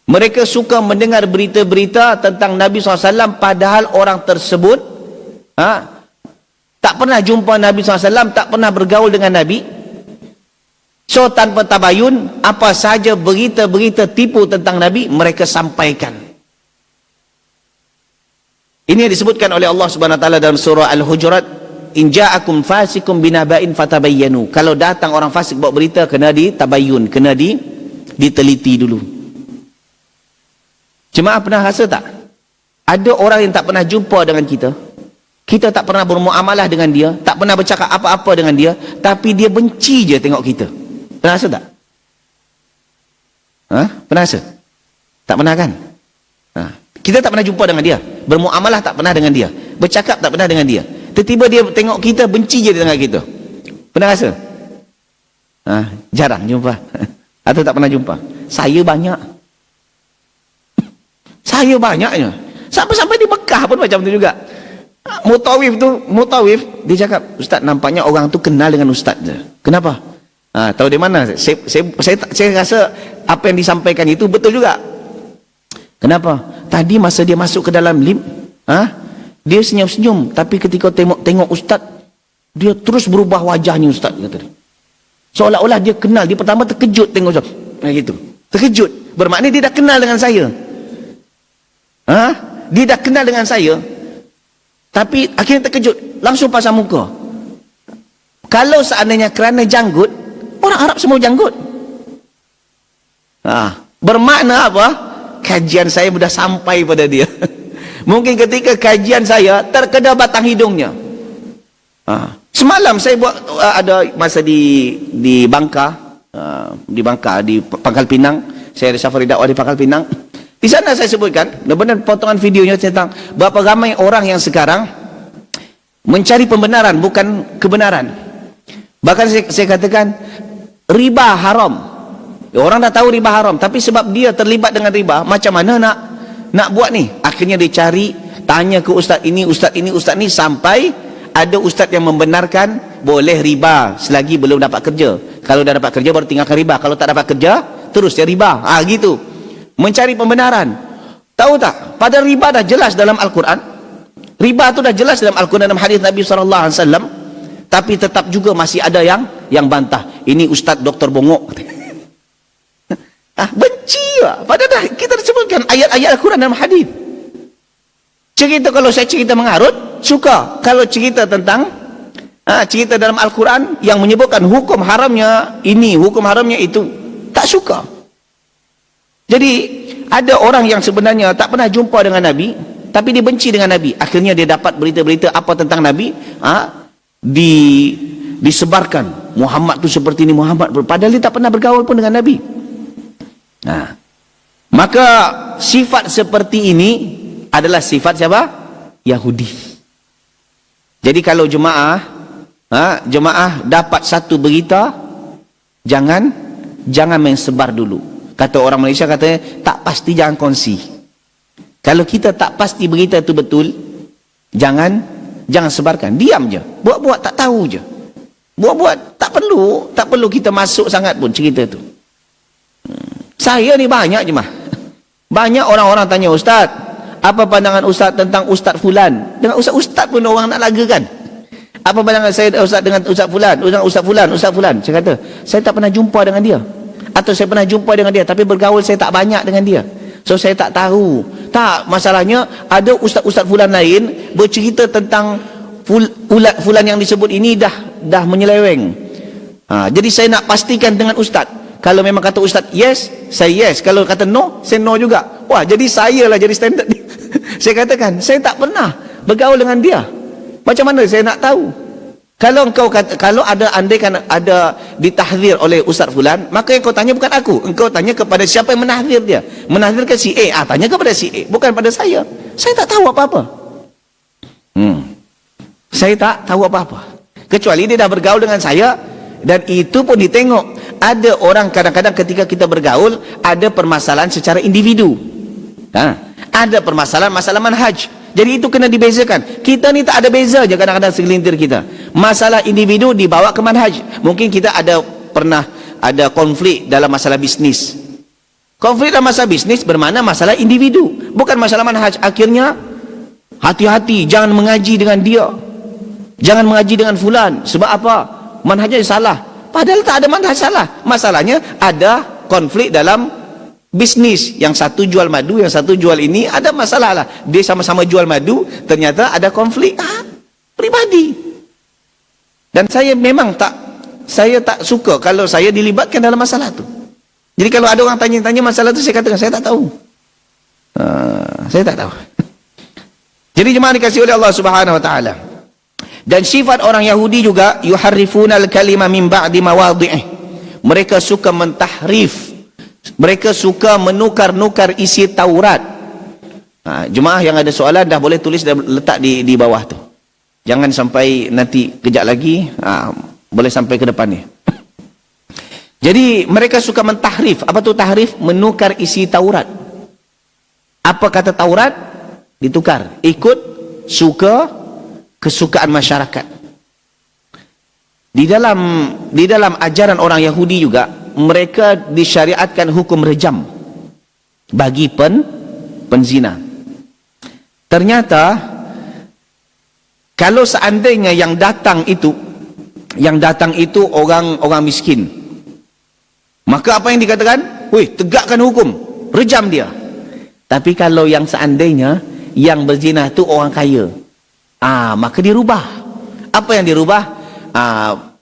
S1: Mereka suka mendengar berita-berita tentang Nabi SAW, padahal orang tersebut tak pernah jumpa Nabi SAW, tak pernah bergaul dengan Nabi. So tanpa tabayun, apa saja berita-berita tipu tentang Nabi mereka sampaikan. Ini yang disebutkan oleh Allah Subhanahu Wa Taala dalam surah Al-Hujurat, in ja'akum fasikum binaba'in fatabayyanu. Kalau datang orang fasik bawa berita, kena ditabayun, kena diteliti dulu. Jemaah pernah rasa tak? Ada orang yang tak pernah jumpa dengan kita, kita tak pernah bermuamalah dengan dia, tak pernah bercakap apa-apa dengan dia, tapi dia benci je tengok kita. Pernah rasa tak? Pernah rasa? Tak pernah kan? Kita tak pernah jumpa dengan dia, bermuamalah tak pernah dengan dia, bercakap tak pernah dengan dia, tiba-tiba dia tengok kita, benci je dengan kita. Pernah rasa? Jarang jumpa. Atau tak pernah jumpa? Saya banyak. Saya banyaknya. Sampai-sampai di Mekah pun macam tu juga. Mutawif, dia cakap, Ustaz, nampaknya orang tu kenal dengan Ustaz je. Kenapa? Tahu di mana? Saya rasa apa yang disampaikan itu betul juga. Kenapa? Tadi masa dia masuk ke dalam lift, dia senyum-senyum, tapi ketika tengok Ustaz, dia terus berubah wajahnya Ustaz, kata dia. Seolah-olah dia kenal. Dia pertama terkejut tengok Ustaz. Gitu. Terkejut. Bermakna dia dah kenal dengan saya. Dia dah kenal dengan saya, tapi akhirnya terkejut, langsung pasang muka. Kalau seandainya kerana janggut, orang Arab semua janggut. Bermakna apa? Kajian saya sudah sampai pada dia. Mungkin ketika kajian saya terkedah batang hidungnya. Semalam saya buat ada masa di Bangka, di Pangkal Pinang. Saya ada safari dakwah di Pangkal Pinang. Di sana saya sebutkan, benar-benar potongan videonya tentang berapa ramai orang yang sekarang mencari pembenaran, bukan kebenaran. Bahkan saya katakan, riba haram. Orang dah tahu riba haram, tapi sebab dia terlibat dengan riba, macam mana nak buat ni? Akhirnya dia cari, tanya ke ustaz ini, ustaz ini, ustaz ni, sampai ada ustaz yang membenarkan boleh riba selagi belum dapat kerja. Kalau dah dapat kerja baru tinggalkan riba. Kalau tak dapat kerja, terus dia riba. Gitu. Mencari pembenaran. Tahu tak? Pada riba dah jelas dalam Al-Quran. Riba tu dah jelas dalam Al-Quran, dalam hadis Nabi SAW. Tapi tetap juga masih ada yang bantah. Ini Ustaz Dr. Bongok. Benci lah. Padahal dah kita sebutkan ayat-ayat Al-Quran dalam hadis. Cerita, kalau saya cerita mengarut, suka. Kalau cerita tentang cerita dalam Al-Quran yang menyebutkan hukum haramnya ini, hukum haramnya itu, tak suka. Jadi ada orang yang sebenarnya tak pernah jumpa dengan Nabi, tapi dia benci dengan Nabi. Akhirnya dia dapat berita-berita apa tentang Nabi, disebarkan. Muhammad tu seperti ini, Muhammad. Padahal dia tak pernah bergaul pun dengan Nabi. Nah, maka sifat seperti ini adalah sifat siapa? Yahudi. Jadi kalau jemaah dapat satu berita, jangan main sebar dulu. Kata orang Malaysia katanya, tak pasti jangan kongsi. Kalau kita tak pasti berita itu betul, jangan sebarkan. Diam je. Buat-buat tak tahu je. Buat-buat tak perlu kita masuk sangat pun cerita tu. Saya ni banyak je mah. Banyak orang-orang tanya, Ustaz, apa pandangan Ustaz tentang Ustaz Fulan? Dengan Ustaz pun orang nak lagakan. Apa pandangan saya Ustaz dengan Ustaz Fulan? Ustaz Fulan. Saya kata, saya tak pernah jumpa dengan dia. Atau saya pernah jumpa dengan dia, tapi bergaul saya tak banyak dengan dia. So saya tak tahu. Tak, masalahnya ada Ustaz Fulan lain bercerita tentang Fulan yang disebut ini dah menyeleweng. Jadi saya nak pastikan dengan Ustaz. Kalau memang kata Ustaz yes, saya yes. Kalau kata no, saya no juga. Wah, jadi saya lah jadi standard. Saya katakan, saya tak pernah bergaul dengan dia. Macam mana saya nak tahu? Kalau engkau kata, kalau ada andaikan ada ditahzir oleh Ustaz Fulan, maka yang kau tanya bukan aku. Engkau tanya kepada siapa yang menahzir dia. Menahzirkan si A. Tanya kepada si A, bukan pada saya. Saya tak tahu apa-apa. Saya tak tahu apa-apa. Kecuali dia dah bergaul dengan saya, dan itu pun ditengok. Ada orang kadang-kadang ketika kita bergaul, ada permasalahan secara individu. Ada permasalahan, masalah manhaj. Jadi itu kena dibezakan. Kita ni tak ada beza je kadang-kadang segelintir kita. Masalah individu dibawa ke manhaj. Mungkin kita pernah ada konflik dalam masalah bisnis. Konflik dalam masalah bisnis bermakna masalah individu, bukan masalah manhaj. Akhirnya hati-hati, jangan mengaji dengan dia. Jangan mengaji dengan fulan. Sebab apa? Manhajnya salah. Padahal tak ada manhaj salah. Masalahnya ada konflik dalam bisnis. Yang satu jual madu, yang satu jual ini, ada masalah lah. Dia sama-sama jual madu, ternyata ada konflik pribadi. Dan saya memang saya tak suka kalau saya dilibatkan dalam masalah tu. Jadi kalau ada orang tanya-tanya masalah tu, saya katakan saya tak tahu. Saya tak tahu. Jadi jemaah dikasihi oleh Allah Subhanahu wa taala. Dan sifat orang Yahudi juga, yuharrifunal kalima min ba'di mawadhi'ih. Mereka suka mentahrif. Mereka suka menukar-nukar isi Taurat. Jemaah yang ada soalan dah boleh tulis, dah letak di bawah tu. Jangan sampai nanti kejap lagi, boleh sampai ke depan ni. Jadi mereka suka mentahrif. Apa tu tahrif? Menukar isi Taurat. Apa kata Taurat? Ditukar. Ikut kesukaan masyarakat. Di dalam ajaran orang Yahudi juga, mereka disyariatkan hukum rejam bagi penzina. Ternyata kalau seandainya yang datang itu orang miskin, maka apa yang dikatakan? Wih, tegakkan hukum, rejam dia. Tapi kalau yang seandainya yang berzina itu orang kaya, maka dirubah. Apa yang dirubah?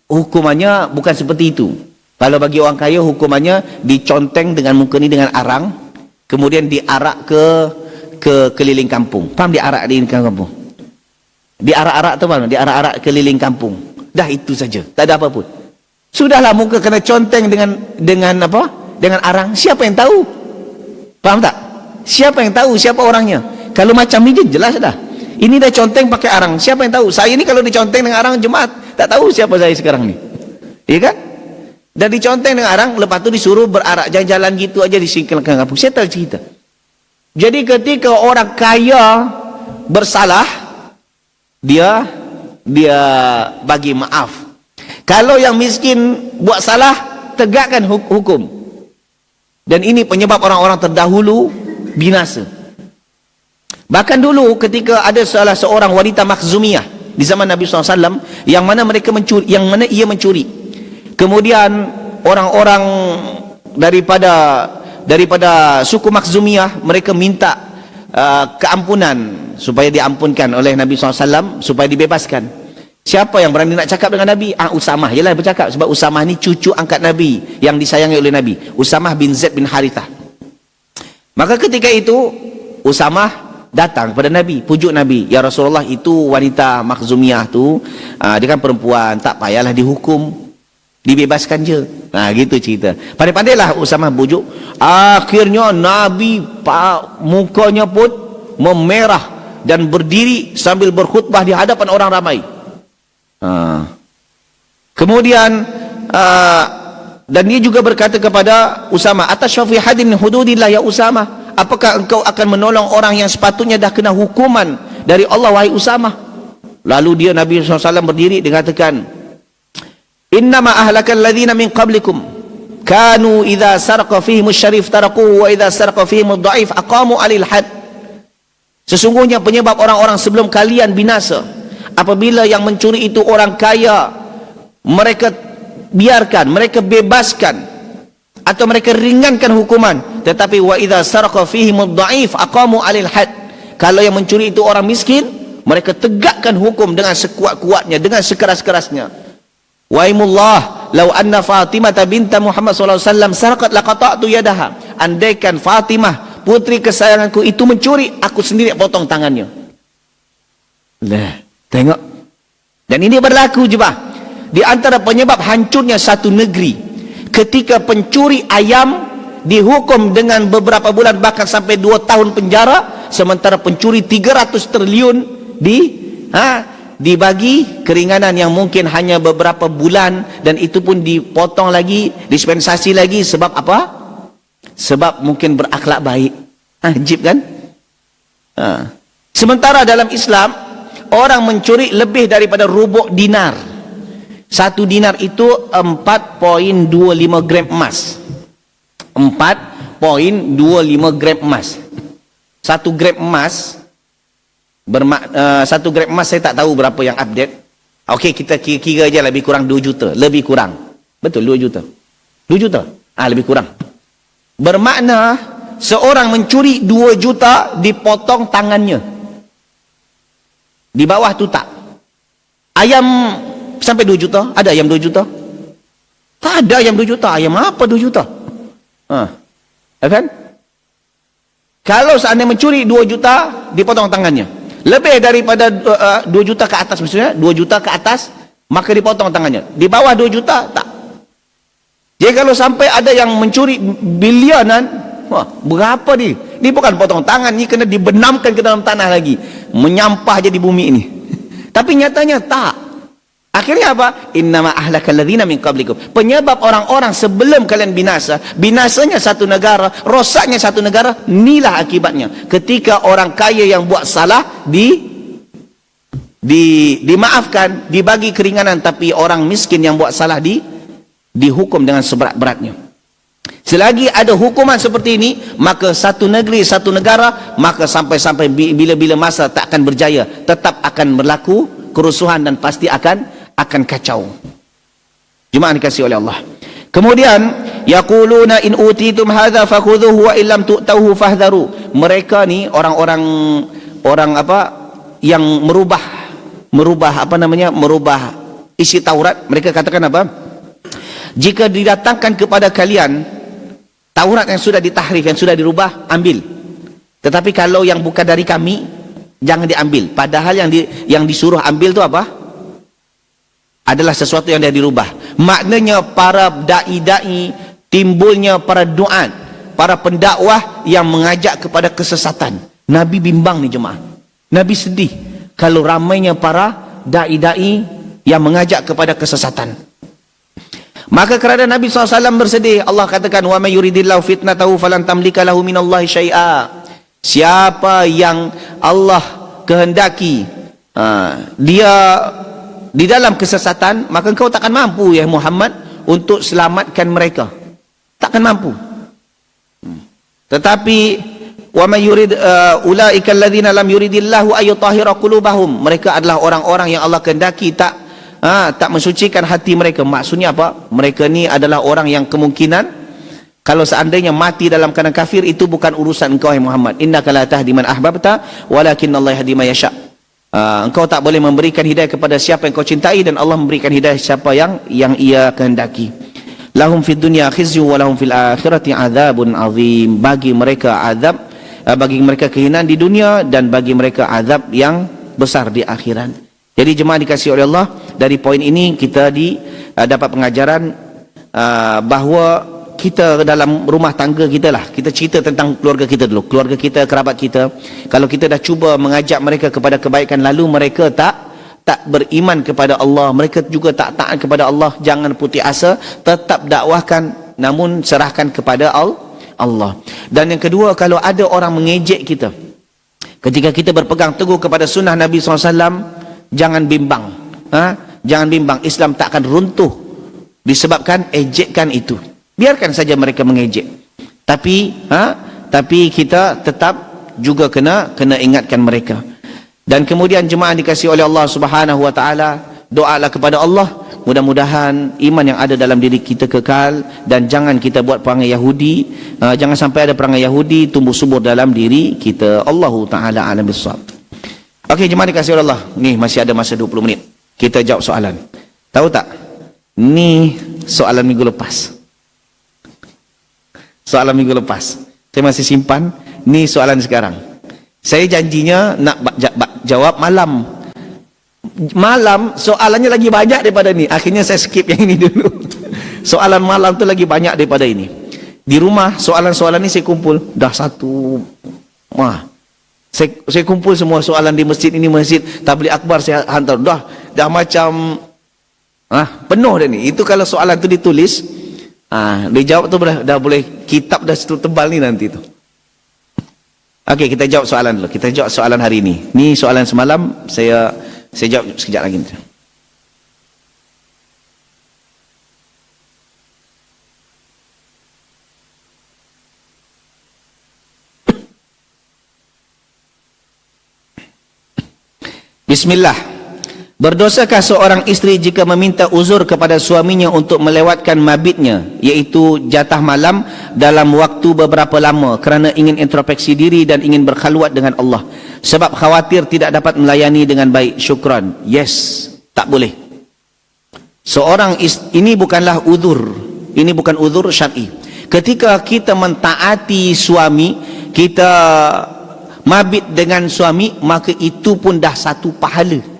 S1: Hukumannya bukan seperti itu. Kalau bagi orang kaya, hukumannya diconteng dengan muka ni dengan arang, kemudian diarak ke keliling kampung. Faham diarak di kampung? Diarak-arak tu faham? Diarak-arak keliling kampung. Dah itu saja, tak ada apa pun. Sudahlah muka kena conteng dengan apa? Dengan arang. Siapa yang tahu? Faham tak? Siapa yang tahu siapa orangnya? Kalau macam ni jelas dah. Ini dah conteng pakai arang. Siapa yang tahu? Saya ni kalau diconteng dengan arang, jemaat tak tahu siapa saya sekarang ni. Iya kan? Dan diconteng dengan arang, lepas tu disuruh berarak jalan-jalan gitu aja di singkirkan kampung. Saya tahu cerita. Jadi ketika orang kaya bersalah, dia bagi maaf. Kalau yang miskin buat salah, tegakkan hukum. Dan ini penyebab orang-orang terdahulu binasa. Bahkan dulu ketika ada salah seorang wanita Makhzumiyah di zaman Nabi SAW, yang mana ia mencuri. Kemudian orang-orang daripada suku Makhzumiyah, mereka minta keampunan supaya diampunkan oleh Nabi SAW, supaya dibebaskan. Siapa yang berani nak cakap dengan Nabi? Usamah jelah bercakap, sebab Usamah ni cucu angkat Nabi yang disayangi oleh Nabi, Usamah bin Zaid bin Harithah. Maka ketika itu Usamah datang kepada Nabi, pujuk Nabi, ya Rasulullah, itu wanita Makhzumiyah tu dia kan perempuan, tak payahlah dihukum. Dibebaskan je. Gitu cerita. Pandai-pandailah Usamah bujuk. Akhirnya Nabi mukanya pun memerah dan berdiri sambil berkhutbah di hadapan orang ramai. Kemudian dan dia juga berkata kepada Usamah, "Atasyafi hadin min hududillah ya Usamah? Apakah engkau akan menolong orang yang sepatutnya dah kena hukuman dari Allah, wahai Usamah?" Lalu Nabi SAW berdiri, dia katakan, "Innama ahlakal ladzina min qablikum kanu idza sarqa fihim asy-syarif tarakuhu wa idza sarqa fihim ad-dha'if aqamu 'alil had." Sesungguhnya penyebab orang-orang sebelum kalian binasa apabila yang mencuri itu orang kaya, mereka biarkan, mereka bebaskan atau mereka ringankan hukuman. Tetapi wa idza sarqa fihim ad-dha'if aqamu 'alil had. Kalau yang mencuri itu orang miskin, mereka tegakkan hukum dengan sekuat-kuatnya, dengan sekeras-kerasnya. Waimullah, lau anna Fatimah binta Muhammad sallallahu alaihi wasallam sarqat laqata'tu yadaha. Andaikan Fatimah, putri kesayanganku itu mencuri, aku sendiri potong tangannya. Tengok. Dan ini berlaku jemaah. Di antara penyebab hancurnya satu negeri, ketika pencuri ayam dihukum dengan beberapa bulan bahkan sampai 2 tahun penjara, sementara pencuri 300 triliun dibagi keringanan yang mungkin hanya beberapa bulan, dan itu pun dipotong lagi, dispensasi lagi. Sebab apa? Sebab mungkin berakhlak baik. Ajib kan? Sementara dalam Islam, orang mencuri lebih daripada rubuk dinar. 1 dinar itu 4.25 gram emas. 4.25 gram emas. 1 gram emas 1 gram emas saya tak tahu berapa yang update. Okey, kita kira aja lebih kurang 2 juta. Lebih kurang. Betul, 2 juta. 2 juta? Lebih kurang. Bermakna seorang mencuri 2 juta dipotong tangannya. Di bawah tu tak. Ayam sampai 2 juta? Ada ayam 2 juta? Tak ada ayam 2 juta. Ayam apa 2 juta? Kan? Kalau seandainya mencuri 2 juta, dipotong tangannya. Lebih daripada 2 juta ke atas, maksudnya 2 juta ke atas, maka dipotong tangannya. Di bawah 2 juta, tak. Jadi kalau sampai ada yang mencuri bilianan, berapa ni? Ini bukan potong tangan, ni kena dibenamkan ke dalam tanah lagi, menyampah je di bumi ini. Tapi nyatanya tak. Akhirnya apa? Innama ahlakal ladzina min qablikum. Penyebab orang-orang sebelum kalian binasa, binasanya satu negara, rosaknya satu negara, inilah akibatnya. Ketika orang kaya yang buat salah dimaafkan, dibagi keringanan, tapi orang miskin yang buat salah dihukum dengan seberat-beratnya. Selagi ada hukuman seperti ini, maka satu negeri, satu negara, maka sampai-sampai bila-bila masa tak akan berjaya, tetap akan berlaku kerusuhan dan pasti akan kacau. Jemaah dikasihi oleh Allah. Kemudian yaquluna in utitum hadza fakhudhuhu wa illam tu'tauhu fahdharu. Mereka ni orang-orang yang merubah isi Taurat. Mereka katakan apa? Jika didatangkan kepada kalian Taurat yang sudah ditahrif, yang sudah dirubah, ambil. Tetapi kalau yang bukan dari kami, jangan diambil. Padahal yang disuruh ambil tu apa? Adalah sesuatu yang dah dirubah. Maknanya para da'i-da'i, timbulnya para du'at, para pendakwah yang mengajak kepada kesesatan. Nabi bimbang ni jemaah. Nabi sedih kalau ramainya para da'i-da'i yang mengajak kepada kesesatan. Maka kerana Nabi SAW bersedih, Allah katakan, wa may yuridillahu fitnatahu falan tamlika lahu minallahi syai'a. Siapa yang Allah kehendaki dia di dalam kesesatan, maka engkau takkan mampu ya Muhammad untuk selamatkan mereka. Takkan mampu. Tetapi wa may yurid ulaika alladzina lam yuridillahu ayutahhira qulubahum. Mereka adalah orang-orang yang Allah kehendaki tak mensucikan hati mereka. Maksudnya apa? Mereka ni adalah orang yang kemungkinan kalau seandainya mati dalam keadaan kafir, itu bukan urusan engkau ya Muhammad. Innaka la tahdi man ahbabta walakinnallaha yahdi man yasha. Engkau tak boleh memberikan hidayah kepada siapa yang kau cintai, dan Allah memberikan hidayah siapa yang ia kehendaki. Lahum fid dunya khizyu wa lahum fil akhirati adzabun azim. Bagi mereka azab, bagi mereka kehinaan di dunia, dan bagi mereka azab yang besar di akhirat. Jadi jemaah dikasihi oleh Allah, dari poin ini kita dapat pengajaran bahawa kita dalam rumah tangga kita lah, kita cerita tentang keluarga kita dulu, keluarga kita, kerabat kita. Kalau kita dah cuba mengajak mereka kepada kebaikan, lalu mereka tak beriman kepada Allah, mereka juga tak taat kepada Allah, jangan putus asa, tetap dakwahkan, namun serahkan kepada Allah. Dan yang kedua, kalau ada orang mengejek kita ketika kita berpegang teguh kepada sunnah Nabi SAW, jangan bimbang. Jangan bimbang, Islam tak akan runtuh disebabkan ejekan itu. Biarkan saja mereka mengejek. Tapi kita tetap juga kena ingatkan mereka. Dan kemudian jemaah dikasihi oleh Allah Subhanahu wa taala, doalah kepada Allah, mudah-mudahan iman yang ada dalam diri kita kekal, dan jangan kita buat perangai Yahudi. Jangan sampai ada perangai Yahudi tumbuh subur dalam diri kita. Allahu taala alam bissawab. Okey, jemaah dikasihi oleh Allah, ni masih ada masa 20 minit. Kita jawab soalan. Tahu tak? Ni soalan minggu lepas. Soalan minggu lepas. Saya masih simpan. Ni soalan sekarang. Saya janjinya nak jawab malam. Malam soalannya lagi banyak daripada ni. Akhirnya saya skip yang ini dulu. Soalan malam tu lagi banyak daripada ini. Di rumah soalan-soalan ni saya kumpul. Dah satu. Saya kumpul semua soalan di masjid ini, masjid Tabligh Akbar saya hantar. Dah macam penuh dah ni. Itu kalau soalan tu ditulis, dia jawab tu dah boleh kitab dah tebal ni nanti tu. Okey, kita jawab soalan dulu. Kita jawab soalan hari ini. Ni soalan semalam, saya jawab sekejap lagi. Bismillah. Berdosakah seorang isteri jika meminta uzur kepada suaminya untuk melewatkan mabitnya, iaitu jatah malam dalam waktu beberapa lama kerana ingin introspeksi diri dan ingin berkhalwat dengan Allah sebab khawatir tidak dapat melayani dengan baik? Syukran. Yes, tak boleh. Ini bukanlah uzur. Ini bukan uzur syar'i. Ketika kita mentaati suami, kita mabit dengan suami, maka itu pun dah satu pahala.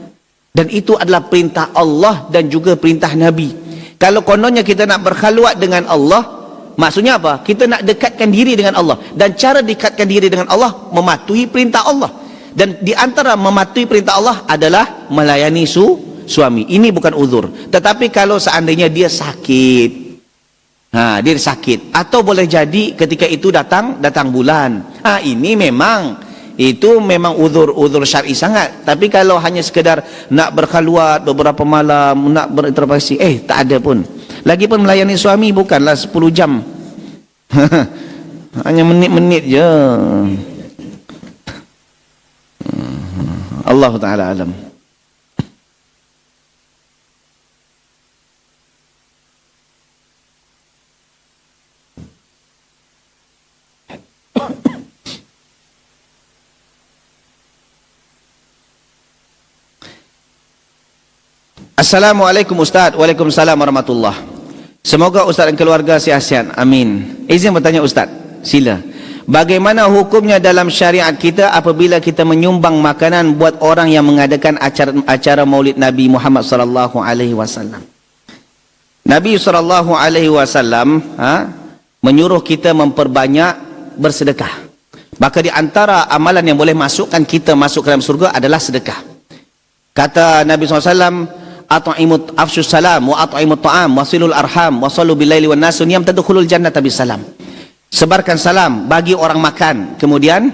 S1: Dan itu adalah perintah Allah dan juga perintah Nabi. Kalau kononnya kita nak berkhalwat dengan Allah, maksudnya apa? Kita nak dekatkan diri dengan Allah. Dan cara dekatkan diri dengan Allah, mematuhi perintah Allah. Dan di antara mematuhi perintah Allah adalah melayani suami. Ini bukan uzur. Tetapi kalau seandainya dia sakit, dia sakit, atau boleh jadi ketika itu datang bulan, ini memang uzur syar'i sangat. Tapi kalau hanya sekedar nak berkhalwat beberapa malam, nak berintrospeksi, tak ada pun. Lagipun melayani suami bukanlah 10 jam. Hanya menit-menit je. Allah Ta'ala alam. Assalamualaikum Ustaz. Waalaikumsalam warahmatullah. Semoga Ustaz dan keluarga sihat-sihat. Amin. Izin bertanya Ustaz, sila. Bagaimana hukumnya dalam syariat kita apabila kita menyumbang makanan buat orang yang mengadakan acara Maulid Nabi Muhammad sallallahu alaihi wasallam? Nabi sallallahu alaihi wasallam menyuruh kita memperbanyak bersedekah. Maka di antara amalan yang boleh masukkan kita masuk ke dalam surga adalah sedekah. Kata Nabi SAW, at'imut afshus salam wa at'imut ta'am wasilul arham wasallu billaili wan nasun yam tadkhulul jannata bisalam. Sebarkan salam, bagi orang makan, kemudian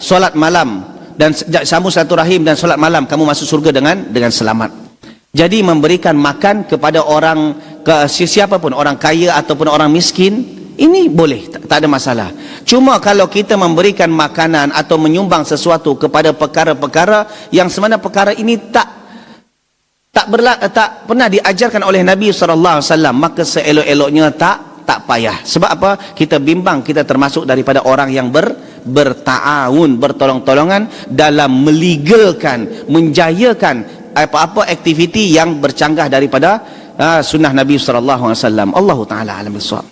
S1: solat malam dan sambung silaturahim dan solat malam, kamu masuk surga dengan selamat. Jadi memberikan makan kepada orang, siapa pun, orang kaya ataupun orang miskin, ini boleh, tak ada masalah. Cuma kalau kita memberikan makanan atau menyumbang sesuatu kepada perkara-perkara yang semana perkara ini tak pernah diajarkan oleh Nabi SAW, maka seelok-eloknya tak payah. Sebab apa? Kita bimbang kita termasuk daripada orang yang berta'awun, bertolong-tolongan dalam melegalkan, menjayakan apa-apa aktiviti yang bercanggah daripada sunnah Nabi SAW. Allah Ta'ala alam bissawab.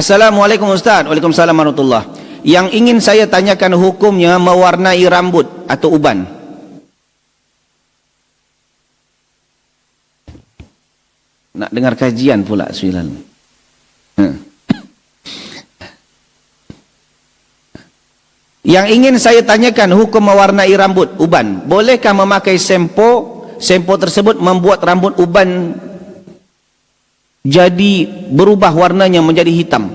S1: Assalamualaikum Ustaz. Waalaikumsalam warahmatullah. Yang ingin saya tanyakan hukumnya mewarnai rambut atau uban. Nak dengar kajian pula Suilan. Yang ingin saya tanyakan hukum mewarnai rambut uban. Bolehkah memakai sempo tersebut membuat rambut uban jadi berubah warnanya menjadi hitam?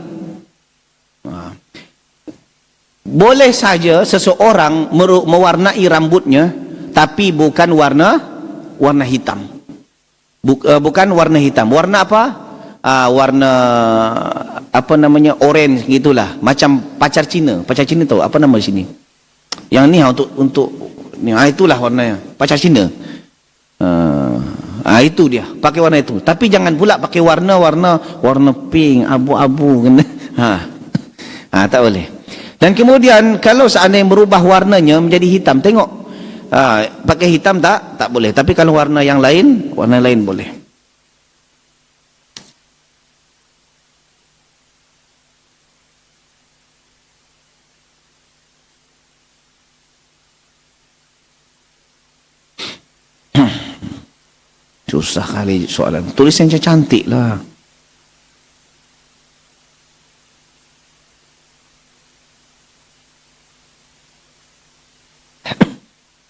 S1: Boleh saja seseorang mewarnai rambutnya, tapi bukan warna hitam. Bukan warna hitam. Warna apa? Warna apa namanya, orange gitulah, macam pacar Cina. Pacar Cina tahu apa nama di sini? Yang ni untuk ni, itulah warnanya pacar Cina. Itu dia, pakai warna itu. Tapi jangan pula pakai warna pink, abu-abu kena. Tak boleh. Dan kemudian kalau seandainya berubah warnanya menjadi hitam, tengok. Pakai hitam tak boleh. Tapi kalau warna lain boleh. Susah kali soalan. Tulis yang cantik lah.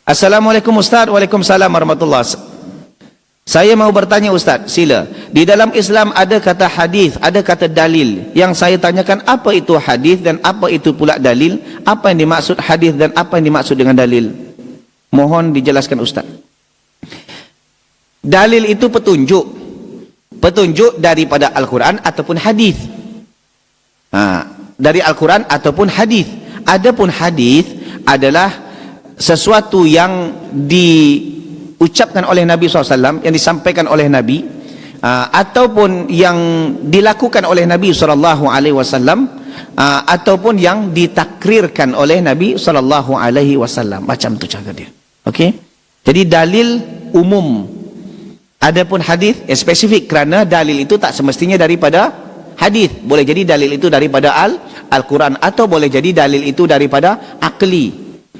S1: Assalamualaikum Ustaz. Waalaikumsalam warahmatullahi. Saya mau bertanya Ustaz, sila. Di dalam Islam ada kata hadis, ada kata dalil. Yang saya tanyakan, apa itu hadis dan apa itu pula dalil? Apa yang dimaksud hadis dan apa yang dimaksud dengan dalil? Mohon dijelaskan Ustaz. Dalil itu petunjuk daripada Al-Quran ataupun hadis. Dari Al-Quran ataupun hadis. Adapun hadis adalah sesuatu yang diucapkan oleh Nabi SAW, yang disampaikan oleh Nabi, ataupun yang dilakukan oleh Nabi SAW, ataupun yang ditakrirkan oleh Nabi SAW. Macam tu cara dia. Okey? Jadi dalil umum. Adapun hadis spesifik, kerana dalil itu tak semestinya daripada hadis. Boleh jadi dalil itu daripada Al-Quran, atau boleh jadi dalil itu daripada akli.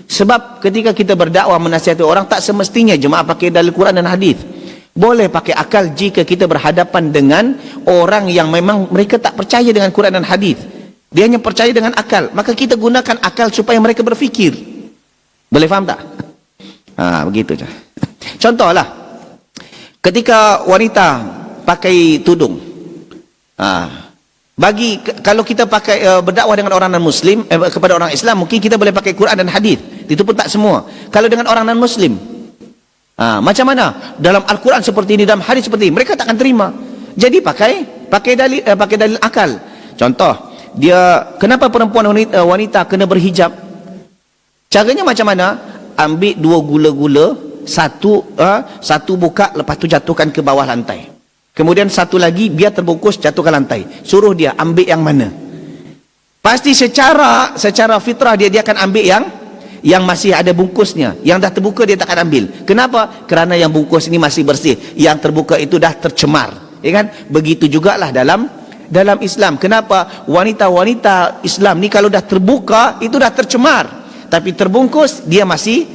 S1: Sebab ketika kita berdakwah menasihati orang, tak semestinya jemaah pakai dalil Quran dan hadis. Boleh pakai akal jika kita berhadapan dengan orang yang memang mereka tak percaya dengan Quran dan hadis. Dia hanya percaya dengan akal. Maka kita gunakan akal supaya mereka berfikir. Boleh faham tak? Begitu je. Contohlah, ketika wanita pakai tudung, kalau kita pakai berdakwah dengan orang non-Muslim, kepada orang Islam, mungkin kita boleh pakai Quran dan hadis. Itu pun tak semua. Kalau dengan orang non-Muslim, macam mana? Dalam Al-Quran seperti ini, dalam hadis seperti ini, mereka tak akan terima. Jadi pakai dalil akal. Contoh, kenapa perempuan wanita kena berhijab? Caranya macam mana? Ambil 2 gula-gula, satu buka, lepas tu jatuhkan ke bawah lantai. Kemudian satu lagi biar terbungkus, jatuhkan lantai. Suruh dia ambil yang mana. Pasti secara fitrah dia akan ambil yang masih ada bungkusnya. Yang dah terbuka dia tak akan ambil. Kenapa? Kerana yang bungkus ini masih bersih. Yang terbuka itu dah tercemar. Ya kan? Begitu jugalah dalam Islam. Kenapa? Wanita-wanita Islam ni kalau dah terbuka itu dah tercemar. Tapi terbungkus dia masih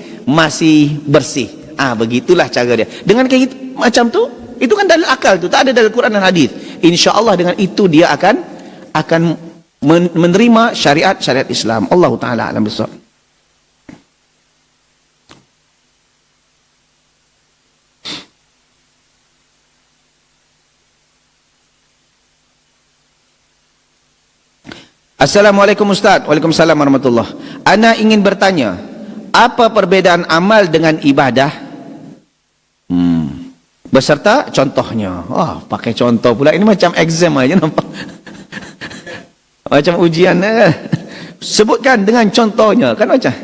S1: bersih. Begitulah cara dia. Dengan kayak gitu, macam tu, itu kan dalil akal tu, tak ada dalil Quran dan hadis. Insya-Allah dengan itu dia akan menerima syariat Islam. Allah Taala alam bisawab. Assalamualaikum Ustaz. Waalaikumsalam warahmatullahi. Ana ingin bertanya, apa perbezaan amal dengan ibadah? Beserta contohnya. Pakai contoh pula. Ini macam exam aja nampak. Macam ujian. Sebutkan dengan contohnya. Kan macam.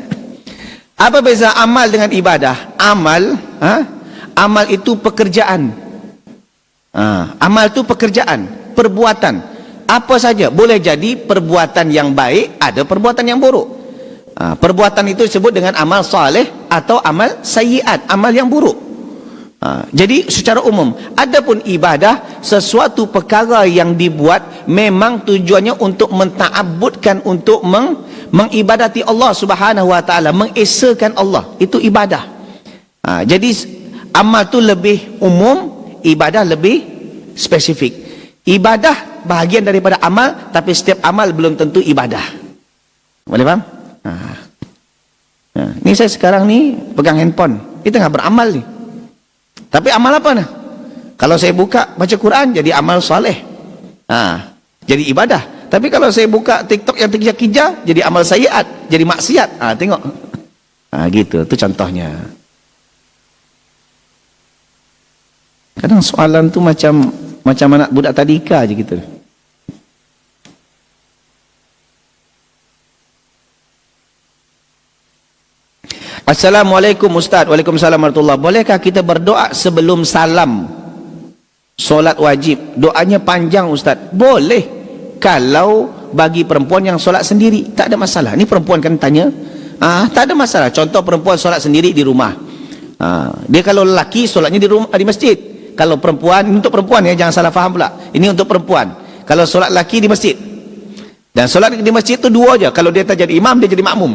S1: Apa beza amal dengan ibadah? Amal itu pekerjaan. Amal itu pekerjaan, perbuatan. Apa saja. Boleh jadi perbuatan yang baik, ada perbuatan yang buruk. Perbuatan itu disebut dengan amal saleh atau amal sayyiat, amal yang buruk. Jadi secara umum, adapun ibadah sesuatu perkara yang dibuat memang tujuannya untuk menta'abbudkan, untuk mengibadati Allah Subhanahu wa taala, mengesakan Allah. Itu ibadah. Jadi amal tu lebih umum, ibadah lebih spesifik. Ibadah bahagian daripada amal, tapi setiap amal belum tentu ibadah. Boleh faham? Ni saya sekarang ni pegang handphone, kita tengah beramal ni. Tapi amal apa nah? Kalau saya buka baca Quran jadi amal soleh. Jadi ibadah. Tapi kalau saya buka TikTok yang terkija-kija jadi amal sayiat, jadi maksiat. Tengok. Gitu, itu contohnya. Kadang soalan tu macam anak budak tadika aja gitu. Assalamualaikum Ustaz. Waalaikumsalam warahmatullahi. Bolehkah kita berdoa sebelum salam solat wajib? Doanya panjang Ustaz. Boleh. Kalau bagi perempuan yang solat sendiri, tak ada masalah. Ni perempuan kan tanya. Tak ada masalah. Contoh perempuan solat sendiri di rumah. Dia kalau lelaki solatnya di rumah, di masjid. Kalau perempuan, untuk perempuan ya, jangan salah faham pula. Ini untuk perempuan. Kalau solat lelaki di masjid. Dan solat di masjid tu dua aja. Kalau dia tak jadi imam, dia jadi makmum.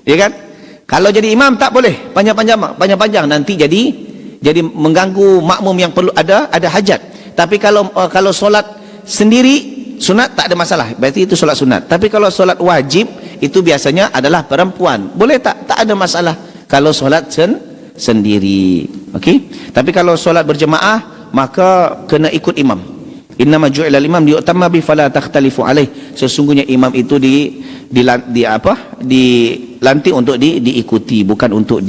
S1: Ya kan? Kalau jadi imam tak boleh panjang-panjang, nanti jadi mengganggu makmum yang perlu ada hajat. Tapi kalau solat sendiri sunat tak ada masalah, berarti itu solat sunat. Tapi kalau solat wajib itu biasanya adalah perempuan. Boleh tak ada masalah kalau solat sendiri. Okey? Tapi kalau solat berjemaah maka kena ikut imam. Innama ju'ila al-imam liyutamma bi fala takhtalifu alaih. Sesungguhnya imam itu dilantik untuk diikuti, bukan untuk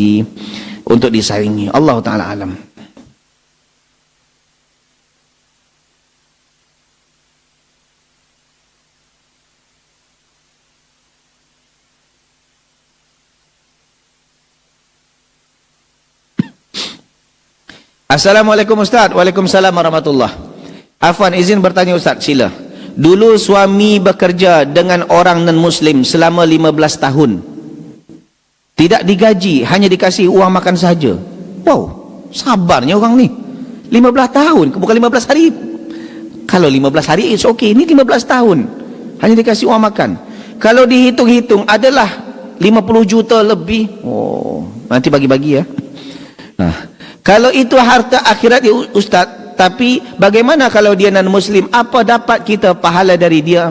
S1: disaingi. Allah taala alam. Assalamualaikum Ustaz. Waalaikumsalam warahmatullahi. Afwan, izin bertanya Ustaz, sila. Dulu suami bekerja dengan orang non-Muslim selama 15 tahun. Tidak digaji, hanya dikasih uang makan saja. Wow, sabarnya orang ni. 15 tahun, bukan 15 hari. Kalau 15 hari, it's okay. Ini 15 tahun. Hanya dikasih uang makan. Kalau dihitung-hitung adalah 50 juta lebih. Oh, nanti bagi-bagi ya. Kalau itu harta akhirat ya Ustaz. Tapi bagaimana kalau dia non-Muslim? Apa dapat kita pahala dari dia?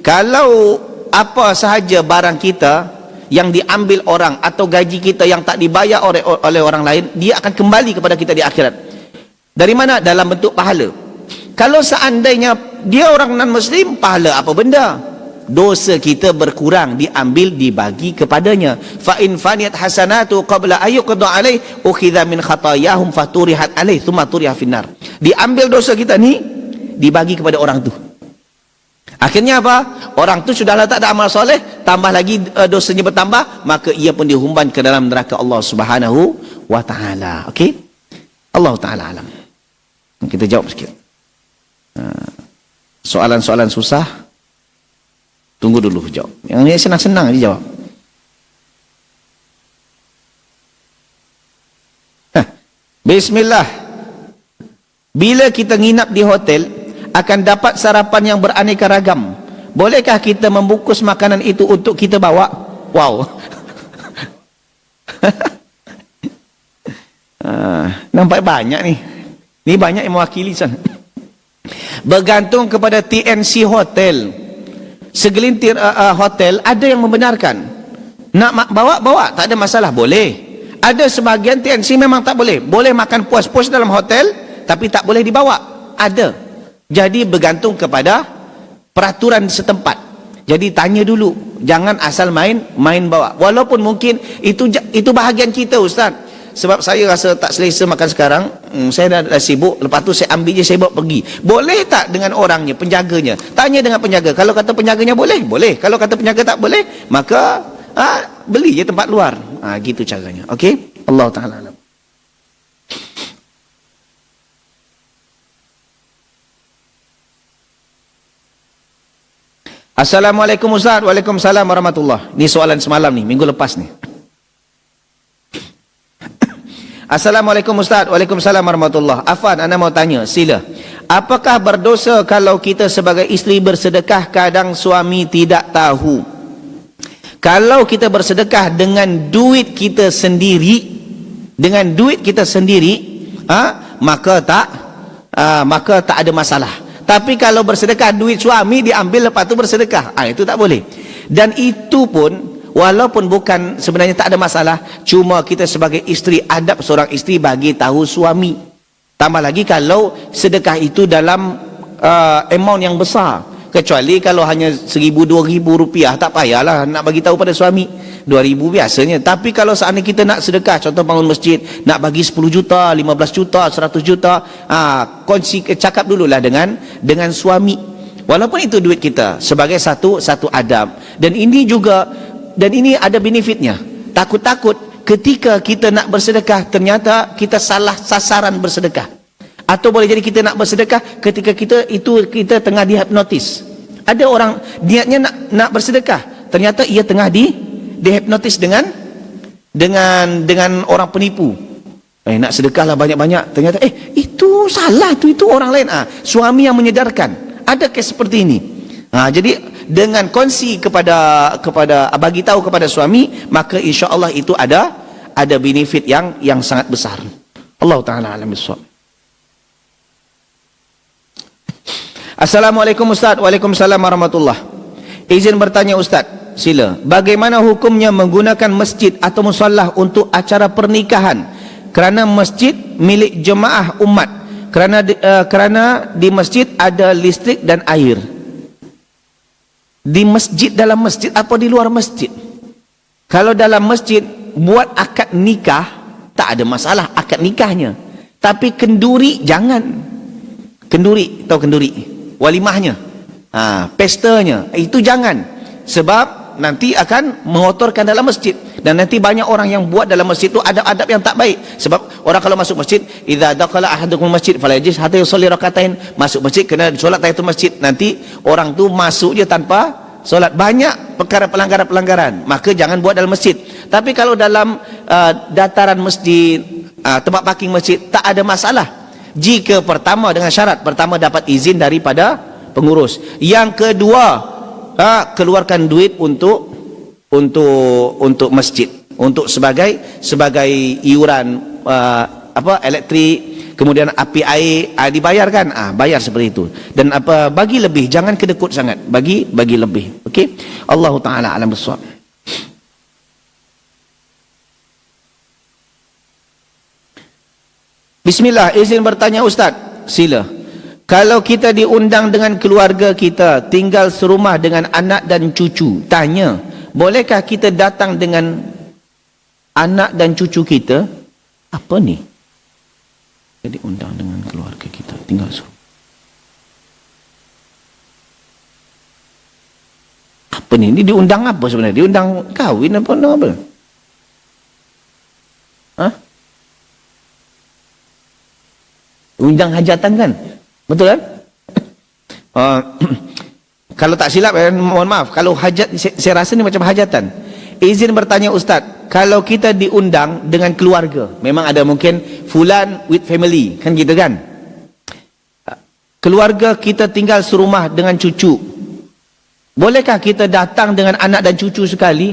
S1: Kalau apa sahaja barang kita yang diambil orang atau gaji kita yang tak dibayar oleh orang lain, dia akan kembali kepada kita di akhirat. Dari mana? Dalam bentuk pahala. Kalau seandainya dia orang non-Muslim, pahala apa benda? Dosa kita berkurang, diambil, dibagi kepadanya. Fa in faniyat hasanatu qabla ayyuqda alaih ukhidha min khatayahum faturihat alaih thumma turiha finnar. Diambil dosa kita ni, dibagi kepada orang tu. Akhirnya apa? Orang tu sudahlah tak ada amal soleh, tambah lagi dosanya bertambah, maka ia pun dihumban ke dalam neraka Allah Subhanahu wa taala. Okey? Allah taala alam. Kita jawab sikit. Soalan-soalan susah tunggu dulu jawab. Yang ni senang-senang aja jawab. Bismillah. Bila kita nginap di hotel akan dapat sarapan yang beraneka ragam. Bolehkah kita membungkus makanan itu untuk kita bawa? Wow. Nampak banyak ni. Ni banyak yang mewakili sana. Bergantung kepada TNC hotel. Segelintir hotel ada yang membenarkan. Nak bawa, tak ada masalah, boleh. Ada sebahagian TNC memang tak boleh. Boleh makan puas-puas dalam hotel, tapi tak boleh dibawa. Ada. Jadi bergantung kepada peraturan setempat. Jadi tanya dulu, jangan asal main bawa. Walaupun mungkin itu bahagian kita Ustaz. Sebab saya rasa tak selesa makan sekarang, saya dah sibuk, lepas tu saya ambil je, saya bawa pergi. Boleh tak dengan orangnya, penjaganya? Tanya dengan penjaga. Kalau kata penjaganya boleh, boleh. Kalau kata penjaga tak boleh, maka beli je tempat luar. Gitu caranya. Okey? Allah Ta'ala alam. Assalamualaikum Ustaz. Waalaikumsalam warahmatullahi. Ni soalan semalam ni, minggu lepas ni. Assalamualaikum Ustaz. Waalaikumsalam warahmatullahi. Afan, anda mau tanya, sila. Apakah berdosa kalau kita sebagai isteri bersedekah kadang suami tidak tahu? Kalau kita bersedekah dengan duit kita sendiri, maka tak ada masalah. Tapi kalau bersedekah duit suami diambil lepas tu bersedekah, itu tak boleh. Dan itu pun walaupun bukan sebenarnya tak ada masalah, cuma kita sebagai isteri, adab seorang isteri bagi tahu suami. Tambah lagi kalau sedekah itu dalam amount yang besar. Kecuali kalau hanya 1,000-2,000 rupiah, tak payahlah nak bagi tahu pada suami. 2,000 biasanya. Tapi kalau seandainya kita nak sedekah, contoh bangun masjid, nak bagi 10 juta, 15 juta, 100 juta, cakap dululah dengan suami. Walaupun itu duit kita, sebagai satu adab. Dan ini ada benefitnya. Takut-takut ketika kita nak bersedekah, ternyata kita salah sasaran bersedekah. Atau boleh jadi kita nak bersedekah ketika kita tengah dihipnotis. Ada orang niatnya nak bersedekah, ternyata ia tengah dihipnotis dengan orang penipu. Nak sedekahlah banyak-banyak, ternyata itu salah, itu orang lain. Suami yang menyedarkan. Ada kes seperti ini. Jadi dengan kongsi kepada bagi tahu kepada suami, maka insya-Allah itu ada benefit yang sangat besar. Allah taala alam bissawab. Assalamualaikum Ustaz. Waalaikumsalam warahmatullahi. Izin bertanya Ustaz, sila. Bagaimana hukumnya menggunakan masjid atau musallah untuk acara pernikahan? Kerana masjid milik jemaah umat. Kerana di masjid ada listrik dan air. Di masjid, dalam masjid apa di luar masjid? Kalau dalam masjid buat akad nikah, tak ada masalah akad nikahnya. Tapi kenduri jangan. Kenduri, tahu kenduri? Walimahnya, pestanya, itu jangan. Sebab nanti akan mengotorkan dalam masjid. Dan nanti banyak orang yang buat dalam masjid itu adab-adab yang tak baik. Sebab orang kalau masuk masjid, idza dakhala ahadukum masjid fala yajlis hatta yusalli rakaatain. Masuk masjid kena solat tahiyatul masjid. Nanti orang tu masuk je tanpa solat. Banyak perkara pelanggaran-pelanggaran. Maka jangan buat dalam masjid. Tapi kalau dalam dataran masjid, tempat parking masjid, tak ada masalah. Jika pertama dengan syarat, pertama dapat izin daripada pengurus. Yang kedua, keluarkan duit untuk masjid, untuk sebagai iuran elektrik, kemudian api air, dibayarkan, bayar seperti itu. Dan bagi lebih, jangan kedekut sangat, bagi lebih. Okey, Allah taala alam bissawab. Bismillah, izin bertanya Ustaz, sila. Kalau kita diundang dengan keluarga kita, tinggal serumah dengan anak dan cucu, tanya, bolehkah kita datang dengan anak dan cucu kita? Apa ni? Kita diundang dengan keluarga kita, tinggal serumah. Apa ni? Ini diundang apa sebenarnya? Diundang kahwin apa? Undang hajatan kan? Betul kan? Kalau tak silap, mohon maaf, kalau hajat, saya rasa ni macam hajatan. Izin bertanya Ustaz, kalau kita diundang dengan keluarga, memang ada mungkin fulan with family, kan gitu kan? Keluarga kita tinggal serumah dengan cucu, bolehkah kita datang dengan anak dan cucu sekali?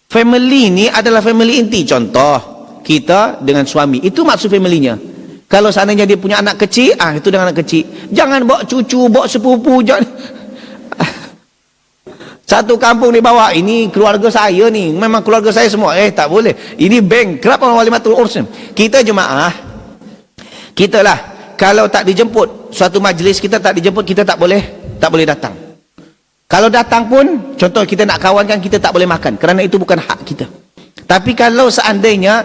S1: Family ni adalah family inti. Contoh, kita dengan suami, itu maksud familinya. Kalau seandainya dia punya anak kecil, itu dengan anak kecil. Jangan bawa cucu, bawa sepupu, jangan. Satu kampung dibawa, ini keluarga saya ni, memang keluarga saya semua. Tak boleh. Ini bankrupt orang walimatul urs. Kita jemaah, kita lah, kalau tak dijemput, suatu majlis kita tak dijemput, kita tak boleh datang. Kalau datang pun, contoh kita nak kawankan, kita tak boleh makan, kerana itu bukan hak kita. Tapi kalau seandainya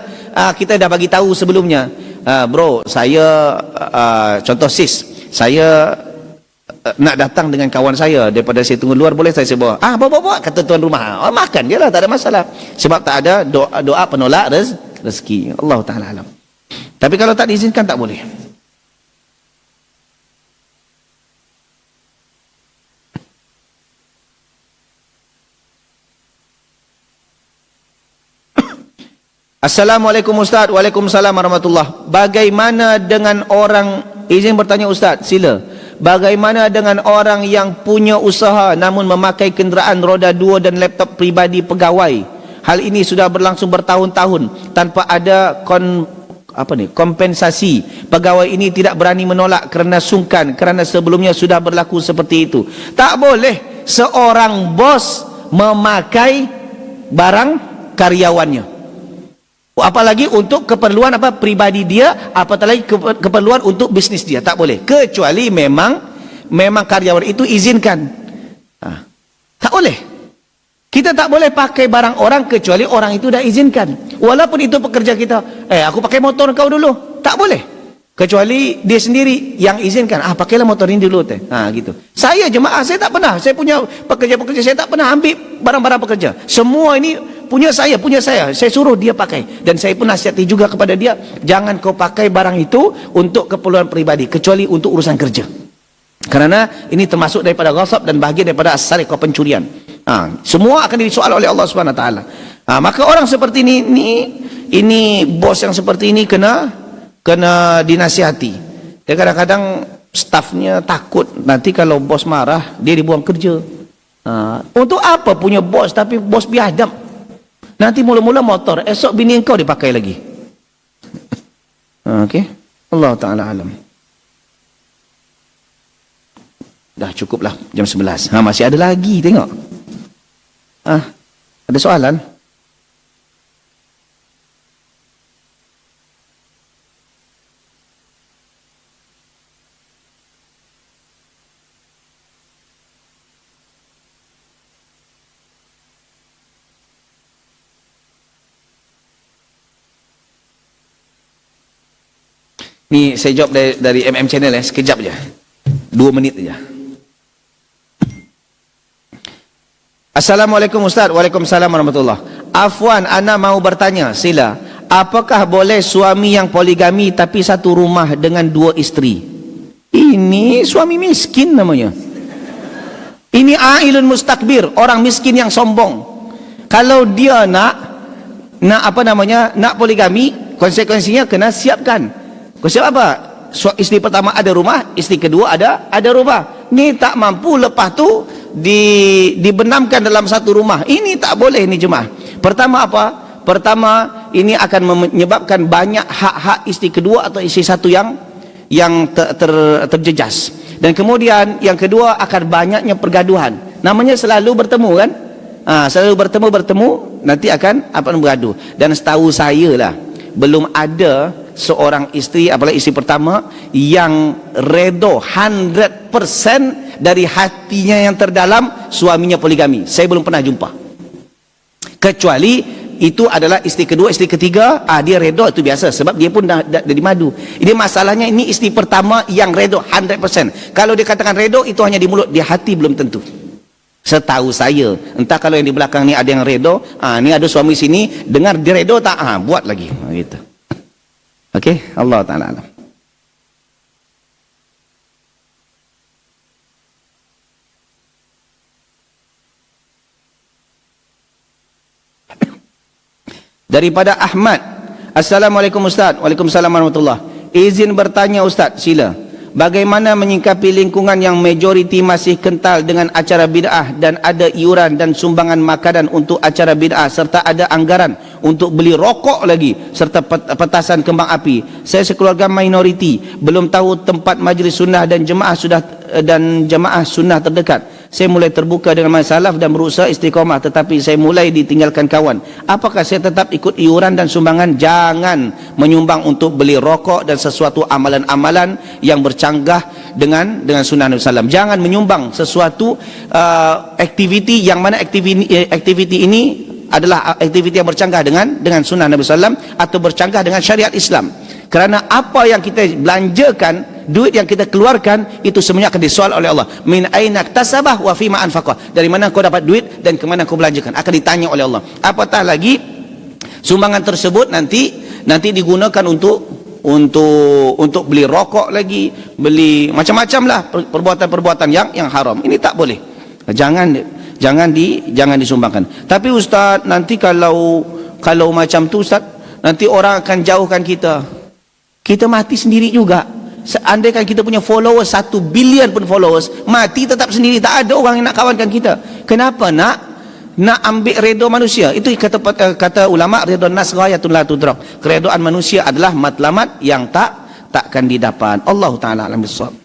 S1: kita dah bagi tahu sebelumnya, bro, saya contoh sis, saya nak datang dengan kawan saya daripada saya tunggu luar, boleh saya bawa? Bawa, kata tuan rumah. Makan je lah, tak ada masalah. Sebab tak ada doa penolak rezeki. Allah Ta'ala alam. Tapi kalau tak diizinkan, tak boleh. Assalamualaikum Ustaz. Waalaikumsalam warahmatullahi. Bagaimana dengan orang, izin bertanya Ustaz, sila. Bagaimana dengan orang yang punya usaha namun memakai kenderaan roda 2 dan laptop pribadi pegawai? Hal ini sudah berlangsung bertahun-tahun tanpa ada kompensasi. Pegawai ini tidak berani menolak kerana sungkan, kerana sebelumnya sudah berlaku seperti itu. Tak boleh seorang bos memakai barang karyawannya, apalagi untuk keperluan pribadi dia, apatah lagi keperluan untuk bisnis dia. Tak boleh, kecuali memang karyawan itu izinkan. Tak boleh. Kita tak boleh pakai barang orang kecuali orang itu dah izinkan. Walaupun itu pekerja kita, aku pakai motor kau dulu, tak boleh, kecuali dia sendiri yang izinkan. Pakailah motor ini dulu teh. Gitu. Saya jemaah, saya tak pernah, saya punya pekerja-pekerja, saya tak pernah ambil barang-barang pekerja. Semua ini punya saya. Saya suruh dia pakai. Dan saya pun nasihati juga kepada dia, jangan kau pakai barang itu untuk keperluan pribadi, kecuali untuk urusan kerja. Kerana ini termasuk daripada ghasab dan bahagian daripada as-sariqah, pencurian. Semua akan disoal oleh Allah Subhanahu Wa Taala. Maka orang seperti ini bos yang seperti ini kena dinasihati. Dan kadang-kadang stafnya takut nanti kalau bos marah dia dibuang kerja. Untuk apa punya bos tapi bos biadab? Nanti mula-mula motor, esok bini engkau dipakai lagi. Okey. Allah Ta'ala alam. Dah cukuplah jam 11. Masih ada lagi, tengok. Ada soalan? Ni saya jawab dari MM Channel sekejap je. 2 minit saja. Assalamualaikum Ustaz. Waalaikumsalam warahmatullahi. Afwan, ana mau bertanya, sila. Apakah boleh suami yang poligami tapi satu rumah dengan 2 isteri? Ini suami miskin namanya. Ini ailun mustakbir, orang miskin yang sombong. Kalau dia nak poligami, konsekuensinya kena siapkan. Kau siap apa? Isteri pertama ada rumah, isteri kedua ada rumah. Ni tak mampu, lepas tu dibenamkan dalam satu rumah. Ini tak boleh ni jemaah. Pertama apa? Pertama, ini akan menyebabkan banyak hak-hak isteri kedua atau isteri satu yang terjejas. Dan kemudian yang kedua akan banyaknya pergaduhan. Namanya selalu bertemu kan? Selalu bertemu nanti akan bergaduh. Dan setahu saya lah, belum ada seorang isteri, apalagi isteri pertama, yang redo 100% dari hatinya yang terdalam suaminya poligami. Saya belum pernah jumpa. Kecuali itu adalah isteri kedua, isteri ketiga, dia redo, itu biasa sebab dia pun dah dimadu. Ini masalahnya, ini isteri pertama yang redo 100%. Kalau dia katakan redo, itu hanya di mulut, di hati belum tentu. Setahu saya, entah kalau yang di belakang ni ada yang redo, ni ada suami sini, dengar dia redo tak, buat lagi, gitu. Okey, Allah Ta'ala alam. Daripada Ahmad. Assalamualaikum Ustaz. Waalaikumsalam warahmatullahi. Izin bertanya Ustaz, sila. Bagaimana menyikapi lingkungan yang majoriti masih kental dengan acara bid'ah dan ada iuran dan sumbangan makanan untuk acara bid'ah serta ada anggaran untuk beli rokok lagi serta petasan kembang api. Saya sekeluarga minoriti, belum tahu tempat majlis sunnah dan jemaah sunnah terdekat. Saya mulai terbuka dengan masalah dan berusaha istiqamah, tetapi saya mulai ditinggalkan kawan. Apakah saya tetap ikut iuran dan sumbangan? Jangan menyumbang untuk beli rokok dan sesuatu amalan-amalan yang bercanggah dengan sunnah Nabi SAW. Jangan menyumbang sesuatu aktiviti yang mana aktiviti ini adalah aktiviti yang bercanggah dengan sunnah Nabi SAW atau bercanggah dengan syariat Islam. Kerana apa yang kita belanjakan, duit yang kita keluarkan, itu semuanya akan disoal oleh Allah. Min aina iktasabah wa fima anfaqah. Dari mana kau dapat duit dan ke mana kau belanjakan, akan ditanya oleh Allah. Apatah lagi sumbangan tersebut nanti digunakan untuk beli rokok lagi, beli macam-macam lah perbuatan-perbuatan yang haram. Ini tak boleh. Jangan disumbangkan. Tapi Ustaz, nanti kalau macam tu Ustaz, nanti orang akan jauhkan kita. Kita mati sendiri juga. Seandainya kita punya followers 1 bilion pun followers, mati tetap sendiri, tak ada orang yang nak kawankan kita. Kenapa? Nak ambil redha manusia. Itu kata ulama, redha nas ghayatun la tudrak. Keredaan manusia adalah matlamat yang takkan didapat. Allah taala alam bissawab.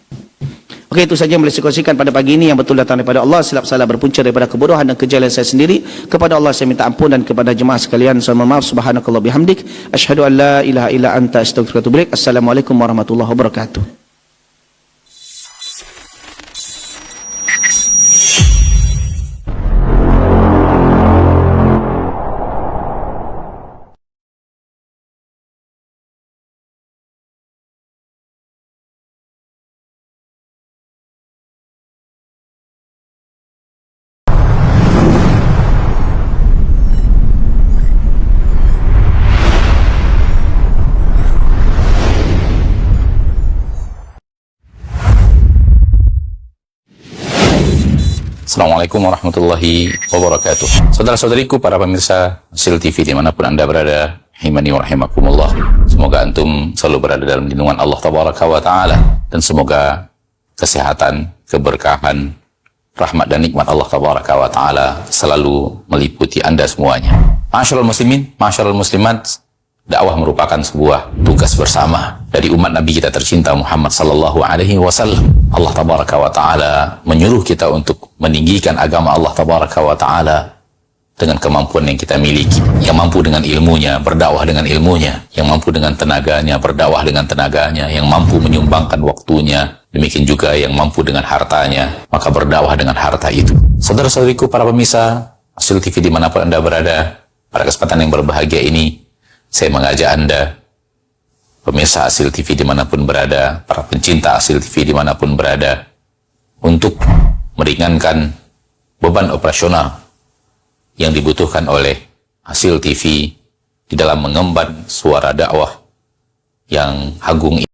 S1: Okey, itu saja yang boleh saya kongsikan pada pagi ini yang betul datang daripada Allah, silap salah berpunca daripada kebodohan dan kejayaan saya sendiri. Kepada Allah saya minta ampun, dan kepada jemaah sekalian saya mohon maaf. Subhanakallah bihamdik, asyhadu an la ilaha illa anta, astaghfiruka wa atubu ilaik. Assalamualaikum warahmatullahi wabarakatuh.
S2: Assalamualaikum warahmatullahi wabarakatuh. Saudara-saudariku, para pemirsa Hasil TV dimanapun Anda berada, rahimani wa rahimakumullah. Semoga antum selalu berada dalam lindungan Allah Tabaraka wa Ta'ala, dan semoga kesehatan, keberkahan, rahmat dan nikmat Allah Tabaraka wa Ta'ala selalu meliputi Anda semuanya. Masyarul muslimin, masyarul muslimat, dakwah merupakan sebuah tugas bersama dari umat Nabi kita tercinta Muhammad sallallahu alaihi wasallam. Allah tabaraka wa taala menyuruh kita untuk meninggikan agama Allah tabaraka wa taala dengan kemampuan yang kita miliki. Yang mampu dengan ilmunya, berdakwah dengan ilmunya. Yang mampu dengan tenaganya, berdakwah dengan tenaganya. Yang mampu menyumbangkan waktunya, demikian juga yang mampu dengan hartanya, maka berdakwah dengan harta itu. Saudara-saudariku, para pemirsa Hasil TV dimanapun Anda berada, pada kesempatan yang berbahagia ini saya mengajak Anda, pemirsa Hasil TV dimanapun berada, para pencinta Hasil TV dimanapun berada, untuk meringankan beban operasional yang dibutuhkan oleh Hasil TV di dalam mengemban suara dakwah yang agung ini.